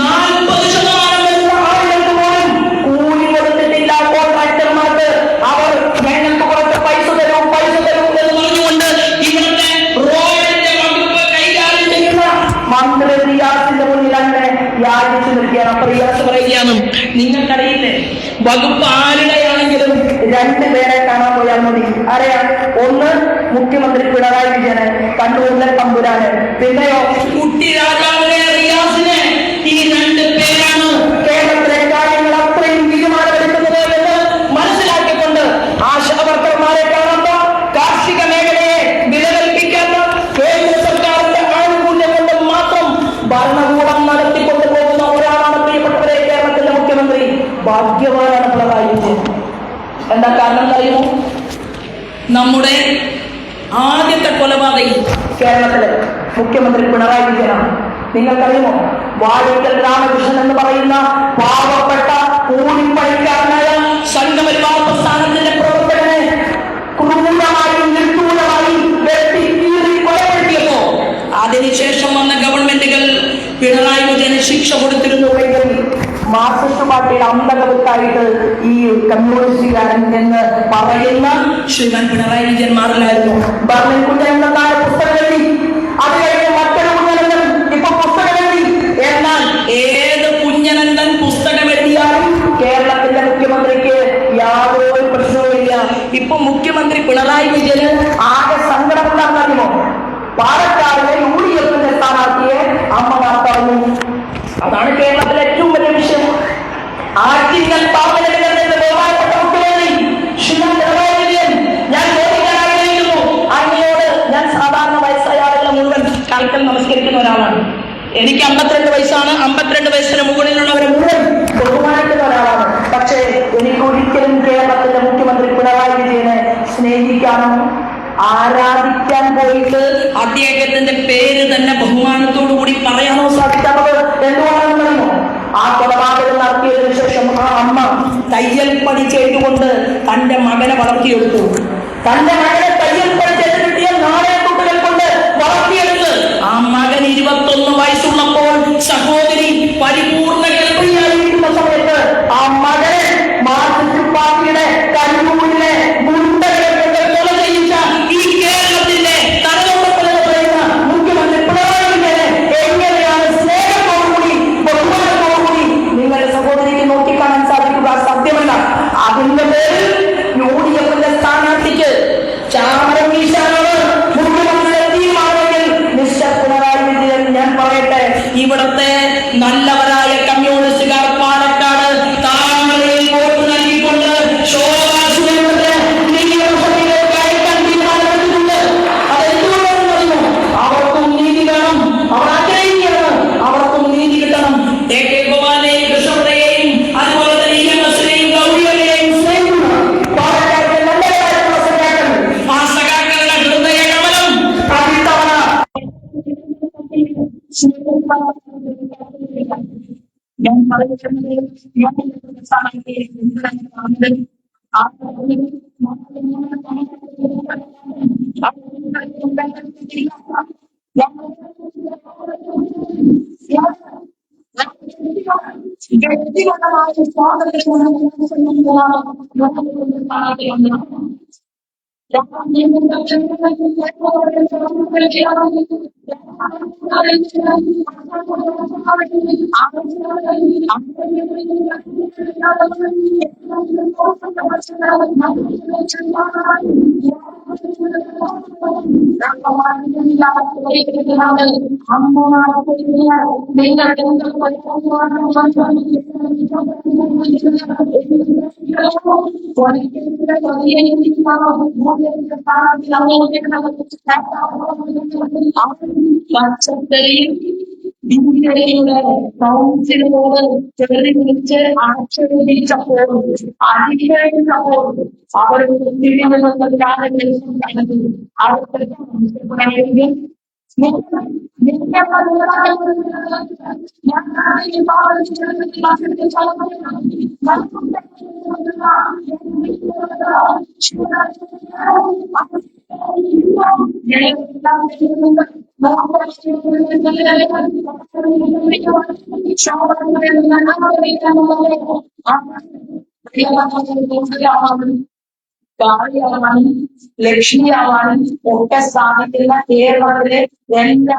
40% വരുന്ന ആളുകൾക്ക് പോലും കൂലി കൊടുത്തിട്ടില്ല. കോൺട്രാക്ടർമാർക്ക് അവർ ഞങ്ങൾക്ക് കുറച്ച് പൈസ തരും എന്ന് പറഞ്ഞുകൊണ്ട് ഇവിടുത്തെ റോഡിന്റെ വകുപ്പ് കൈകാര്യം ചെയ്യുന്ന മന്ത്രി റിയാസിന്റെ മുന്നിൽ അങ്ങനെ യാചിച്ചു നിൽക്കുകയാണ്. അപ്പൊ റിയാസ് പറയുകയാണ്, നിങ്ങൾക്കറിയില്ലേ വകുപ്പ് ആരുടെയാണെങ്കിലും 2 പേരെ കാണാൻ പോയാൽ മതി. അറിയാം, ഒന്ന് മുഖ്യമന്ത്രി പിണറായി വിജയന്, കണ്ണൂരിലെ തമ്പുരാന്, പിന്നെയോ കുട്ടി രാജാവിനെ റിയാസിനെ. ഈ 2 പേരാണ് കേരളത്തിലെ കാര്യങ്ങൾ അത്രയും തീരുമാനമെടുക്കുന്നത് എന്ന് മനസ്സിലാക്കിക്കൊണ്ട് ആശാവർക്കർമാരെ കാണാത്ത, കാർഷിക മേഖലയെ വിലകൽപ്പിക്കാത്ത, കേന്ദ്ര സർക്കാരിന്റെ ആനുകൂല്യം കൊണ്ട് മാത്രം ഭരണകൂടം നടത്തിക്കൊണ്ടു പോകുന്ന ഒരാളാണ് പ്രിയപ്പെട്ടവരെ കേരളത്തിലെ മുഖ്യമന്ത്രി. ഭാഗ്യവാനാണ് പിണറായി വിജയൻ. എന്താ കാരണം അറിയുമോ? നമ്മുടെ ആദ്യത്തെ കൊലപാതകി കേരളത്തിലെ മുഖ്യമന്ത്രി പിണറായി വിജയനാണ്. നിങ്ങൾക്കറിയുമോ, വാഴക്കൽ രാമകൃഷ്ണൻ എന്ന് പറയുന്ന പാവപ്പെട്ട കൂലിപ്പണിക്കാരനായ സംഘപരിവാർ പ്രസ്ഥാനത്തിന്റെ പ്രവർത്തകനെ ക്രൂരമായും നിർക്രൂരമായും വെട്ടി കീറി കൊലപ്പെടുത്തിയപ്പോ അതിനുശേഷം വന്ന ഗവൺമെന്റുകൾ പിണറായി വിജയന് ശിക്ഷ കൊടുത്തിരുന്നുവെങ്കിൽ മാർക്സിസ്റ്റ് പാർട്ടിയുടെ അന്തകവത്തായിട്ട് ഈ കമ്മ്യൂണിസ്റ്റുകാരൻ എന്ന് പറയുന്ന ശ്രീമാൻ പിണറായി വിജയൻ മാറില്ലായിരുന്നു. ബർലിൻ കുഞ്ഞനന്ദൻ നാളെ പുസ്തകം എഴുതി, അത് കഴിഞ്ഞ് മറ്റൊരു കുഞ്ഞനന്ദൻ ഇപ്പൊ പുസ്തകം എഴുതി. എന്നാൽ ഏത് കുഞ്ഞനന്ദൻ പുസ്തകം എഴുതിയാലും കേരളത്തിന്റെ മുഖ്യമന്ത്രിക്ക് യാതൊരു പ്രശ്നവുമില്ല. ഇപ്പൊ മുഖ്യമന്ത്രി പിണറായി വിജയന് ആകെ സങ്കടമുണ്ടാകുമോ? പാലക്കാടിലെ UDF സ്ഥാനാർത്ഥിയെ അമ്മമാർ പറഞ്ഞു. അതാണ് കേരളത്തിലെ ഏറ്റവും വലിയ വിഷയം. ആറ്റിങ്ങൽ പാർലമെന്റ് ബഹുമാനപ്പെട്ട മുഖ്യമന്ത്രി ശ്രീമാൻ പിണറായി വിജയൻ, ഞാൻ ചോദിക്കാൻ ആഗ്രഹിക്കുന്നു അങ്ങയോട്. ഞാൻ സാധാരണ വയസ്സായ ആളുകളെ മുഴുവൻ കാൽക്കൽ നമസ്കരിക്കുന്ന ഒരാളാണ്. എനിക്ക് 52 വയസ്സാണ്. 52 വയസ്സിന് മുകളിലുള്ളവരെ മുഴുവൻ ബഹുമാനിക്കുന്ന ഒരാളാണ്. പക്ഷേ എനിക്ക് ഒരിക്കലും കേരളത്തിന്റെ മുഖ്യമന്ത്രി പിണറായി വിജയനെ സ്നേഹിക്കാനോ ആരാധിക്കാൻ പോയിട്ട് അദ്ദേഹത്തിന്റെ പേര് തന്നെ ബഹുമാനത്തോടു കൂടി പറയാനോ സാധിക്കാത്തത് എന്തുകൊണ്ടാണെന്ന് പറയുമോ? ആ കൊലപാതകം നടത്തിയതിനു ശേഷം ആ അമ്മ തയ്യൽ പണി ചെയ്തുകൊണ്ട് തന്റെ മകനെ വളർത്തിയെടുത്തു. തന്റെ മകനെ തയ്യൽ പണി ചെയ്ത് കിട്ടിയ നാണയത്തുട്ടുകൾ കൊണ്ട് വളർത്തിയെടുത്ത് ആ മകൻ 21 വയസ്സുള്ളപ്പോൾ സഹോദരി പരിപൂർണ ഗർഭിണിയായിരിക്കുന്ന സമയത്ത് ആ മകനെ മാർക്സിസ്റ്റ് പാർട്ടിയുടെ കണ്ണൂരിലെ ഗുണ്ടകളെ കൊല ചെയ്യിച്ച ഈ കേരളത്തിന്റെ തലമുറകളെന്ന് പറയുന്ന മുഖ്യമന്ത്രി പിണറായി വിജയനെ എങ്ങനെയാണ് സ്നേഹത്തോടുകൂടി ബഹുമാനത്തോടുകൂടി നിങ്ങളുടെ സഹോദരിക്ക് നോക്കിക്കാണാൻ സാധിക്കുക? സാധ്യമല്ല. അതിന്റെ പേരിൽ UDF സ്ഥാനാർത്ഥിക്ക് ചാമരം വീശാനാണ് മുഖ്യമന്ത്രിയുടെ തീരുമാനമെങ്കിൽ മിസ്റ്റർ പിണറായി വിജയൻ, ഞാൻ പറയട്ടെ, ഇവിടത്തെ നല്ലവരായ കമ്മ്യൂണിസ്റ്റുകാർ പാലക്കാട് താമരയിൽ വോട്ട് നൽകിക്കൊണ്ട് അവർക്കും നീതി വേണം, അവർ ആഗ്രഹിക്കുകയാണ്, അവർക്കും നീതി കിട്ടണം. ഗോപാലയെയും കൃഷ്ണപിള്ളയെയും അതുപോലെ തന്നെ EMSനെയും ഗൗരിയെയും സ്നേഹിക്കുന്ന പാലക്കാടിന്റെ നല്ലവരായിട്ടുള്ള സഖാക്കൾ, ആ സഖാക്കളുടെ ഹൃദയ കമലം അതിത്തവണ ഞാൻ വ്യക്തിഗതമായ സ്വാതന്ത്ര്യം പച്ചക്കറിയും ഇന്ത്യയുടെ കൗൺസിലിനോട് ചെറിയ വിളിച്ച് ആക്ഷേപിച്ചപ്പോൾ അധികരിച്ചപ്പോൾ അവരുടെ ഭാര്യയാവാനും ലക്ഷ്മിയാവാനും ഒക്കെ സാധിക്കുന്ന കേരളത്തിലെ എല്ലാ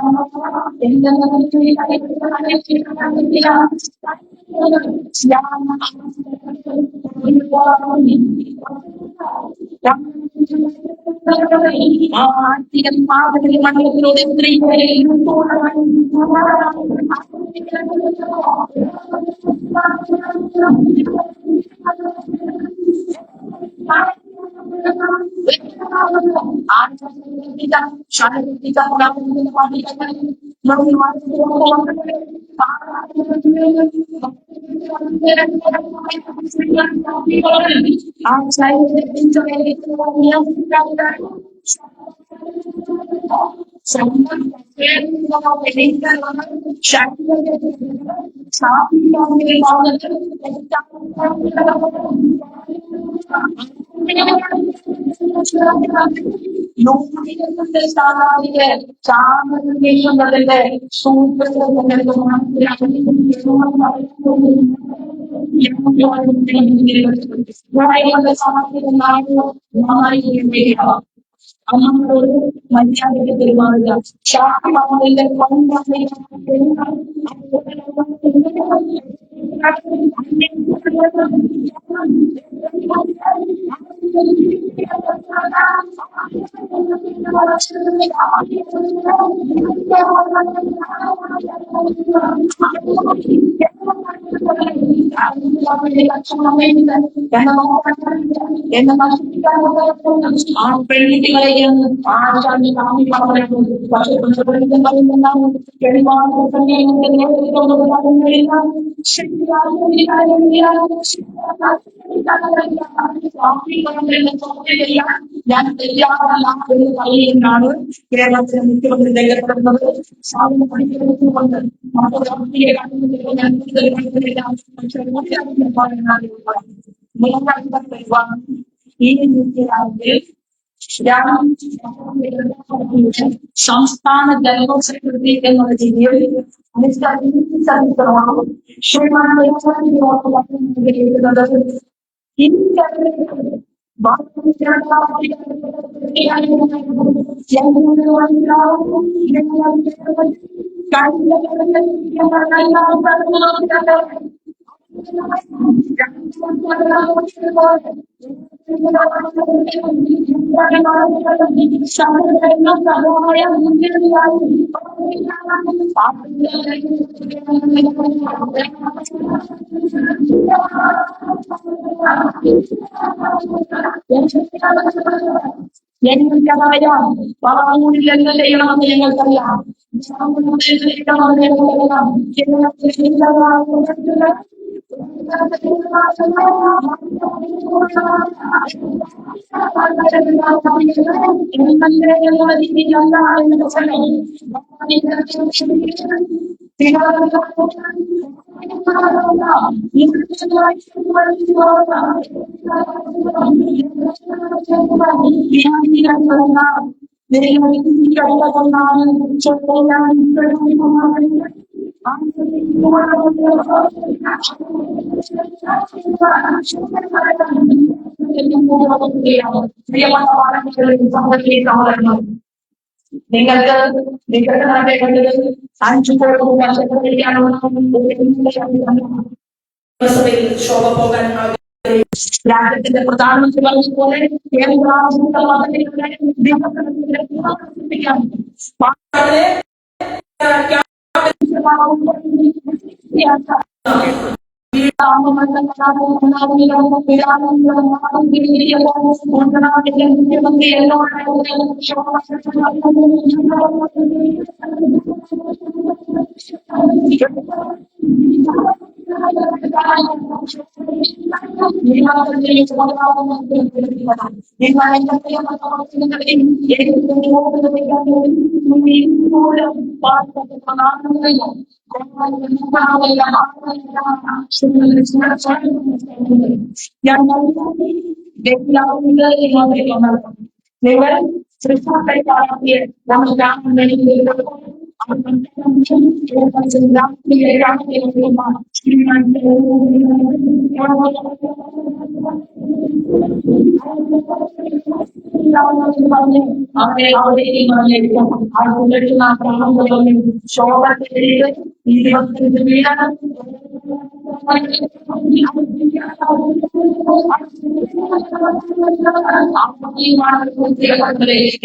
മണ്ഡലത്തിലൂടെ സ്ത്രീകളെ സ്ഥാനാർത്ഥിക്ക് ചാനൽ ചെയ്യുന്നതിന്റെ സൂപ്പർ അമ്മയോട് മര്യാദയ്ക്ക് പെരുമാറുക. ശാസ്ത്രമാവിന്റെ ആ പെൺകുട്ടികളെയാണ് ആശാന്തി കാമി പറഞ്ഞു. പക്ഷെ ഞാൻ തയ്യാറല്ല എന്ന് പറയുന്നതാണ് കേരളത്തിലെ മുഖ്യമന്ത്രി രംഗപ്പെടുന്നത്. സാധനം പഠിക്കുന്നതുകൊണ്ട് രാഷ്ട്രീയ ഞാൻ കൂടുതൽ പഠിക്കുന്നില്ല. പക്ഷെ ഈ രാജ്യത്തിൽ സംസ്ഥാന ജനറൽ സെക്രട്ടറി എന്നുള്ള രീതിയിൽ ഞങ്ങൾക്കറിയാം പറവൂരിൽ എന്ത് ചെയ്യണമെന്ന് ഞങ്ങൾക്കറിയാം. നിങ്ങൾക്ക് നിങ്ങളുടെ 5 കോടി വർഷത്തിലേക്കാണ് ശോഭ പോകാൻ രാജ്യത്തിന്റെ പ്രധാനമന്ത്രി പറഞ്ഞതുപോലെ കേന്ദ്ര ആഭ്യന്തര പദ്ധതികളുടെ വികസനത്തിന്റെ പുനഃസ്ഥാപിക്കാൻ മുഖ്യമന്ത്രി നിങ്ങൾ തൃശ്ശൂർ പാർട്ടിയെ നമ്മൾ അവരെ അവിടേക്ക് ശോഭ 25 വീടാണ്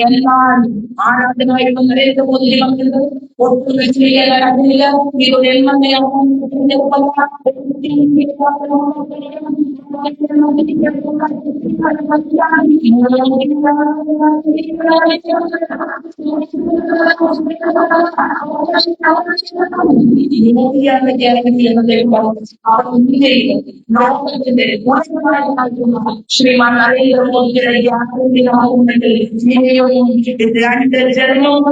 എന്നാൽ ആരാധനായിട്ട് നരേന്ദ്രമോദി ഒട്ടും ചെയ്യാനില്ല ഇതൊരു ശ്രീമാൻ നരേന്ദ്രമോദിയുടെ യാത്രയിലാകുന്നുണ്ട് രണ്ട് ജനങ്ങളും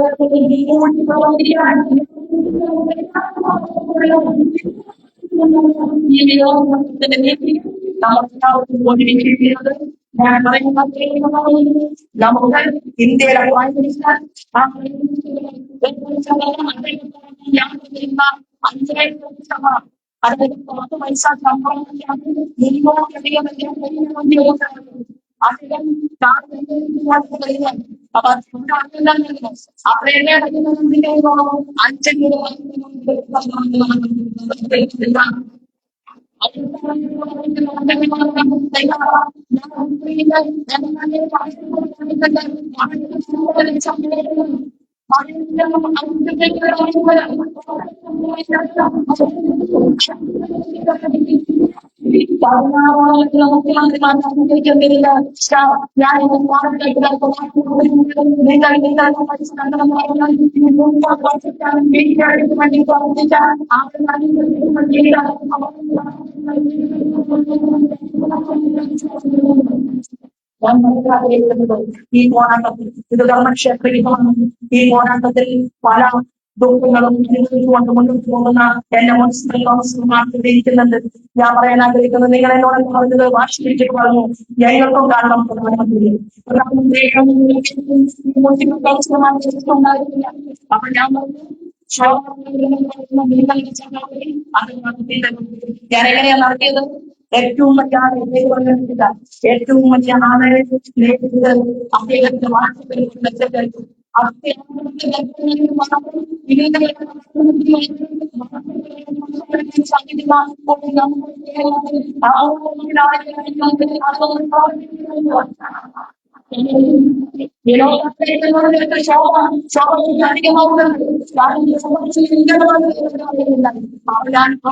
നമുക്കെല്ലാവർക്കും ഞാൻ പറയുന്നത് നമുക്ക് ഇന്ത്യയുടെ പ്രൈം മിനിസ്റ്റർ 5,000 അതായത് 10 പൈസ ശമ്പളം അദ്ദേഹം അപ്പൊ അവരുടെ 5 മുഖ്യമന്ത്രിമാർക്കുന്നില്ല ഞാൻ ഈ പോരാട്ടത്തിൽ ഇത് ധർമ്മക്ഷേത്രമാണ്. ഈ പോരാട്ടത്തിൽ പല ദുഃഖങ്ങളും അനുഭവിച്ചുകൊണ്ട് മുന്നോട്ട് പോകുന്ന എന്റെ മുനിസിപ്പൽ കൗൺസിലർമാർക്ക് ഇരിക്കുന്നുണ്ട്. ഞാൻ പറയാൻ ആഗ്രഹിക്കുന്നത് നിങ്ങൾ എന്നോട് പറഞ്ഞത് വാശിപ്പിച്ചിട്ട് പറഞ്ഞു ഞങ്ങൾക്കും കാരണം പ്രധാനമന്ത്രി മുനിസിപ്പൽ കൗൺസിലർമാർ ഉണ്ടായിരുന്നില്ല. അപ്പൊ ഞാൻ പറഞ്ഞു ഞാൻ എങ്ങനെയാ നടത്തിയത്? ഏറ്റവും വലിയ ആളെ പറഞ്ഞിട്ടില്ല. ഏറ്റവും വലിയ ആളെ നേരിട്ടത് അദ്ദേഹത്തിന്റെ വാട്സപ്പിൽ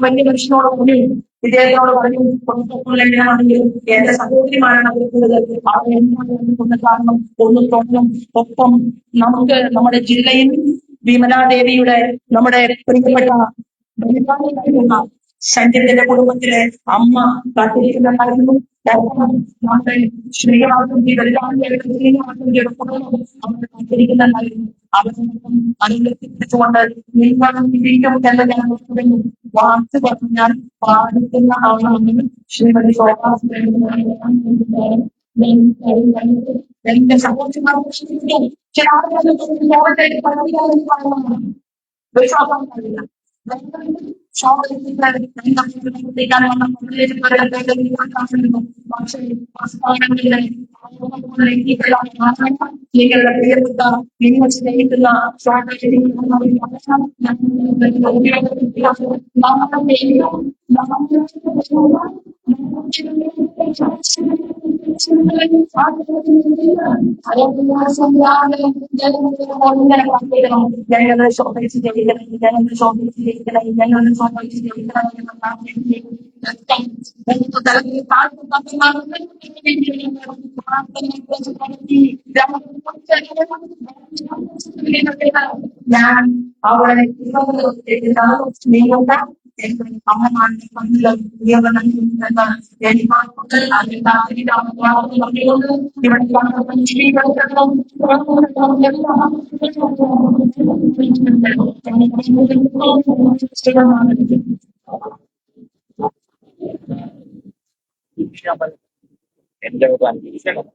വലിയ മനുഷ്യനോട് കൂടി ഇദ്ദേഹത്തോട് പറഞ്ഞു എങ്ങനെയാണെങ്കിലും എന്റെ സഹോദരിമാരാണ് അവരുള്ളത്. അവർ എന്താണ് കാരണം ഒന്ന് തോന്നും. ഒപ്പം നമുക്ക് നമ്മുടെ ജില്ലയിൽ വിമലാദേവിയുടെ നമ്മുടെ പ്രിയപ്പെട്ട ബലിദാനിയായിരുന്ന സഞ്ജയന്റെ കുടുംബത്തിലെ അമ്മ കാത്തിരിക്കുന്നുണ്ടായിരുന്നു. നമ്മുടെ ശ്രീനിവാസന്റെ ശ്രീനിവാസന്റെ കുടുംബം അവർ കാത്തിരിക്കുന്നുണ്ടായിരുന്നു. അവരൊന്നും അനുഗ്രഹിച്ചുകൊണ്ട് നിങ്ങളും വീണ്ടും എന്ന് ഞാൻ പറഞ്ഞു. വാക്ക് പറഞ്ഞാൽ പാടിക്കുന്ന ആളാണ് ശ്രീമതി ശോഭാസ്. എന്റെ സഹോദരന്മാർക്ക് ചില ആളുകൾ വിശ്വാസം കഴിയില്ല. നിങ്ങളുടെ പ്രിയപ്പെട്ട നിങ്ങൾ സ്നേഹിക്കുന്ന ഞാൻ അവിടെ നിങ്ങളുടെ അമ്മമാരുടെ പങ്കിലും എന്റെ ഒരു അന്വേഷണം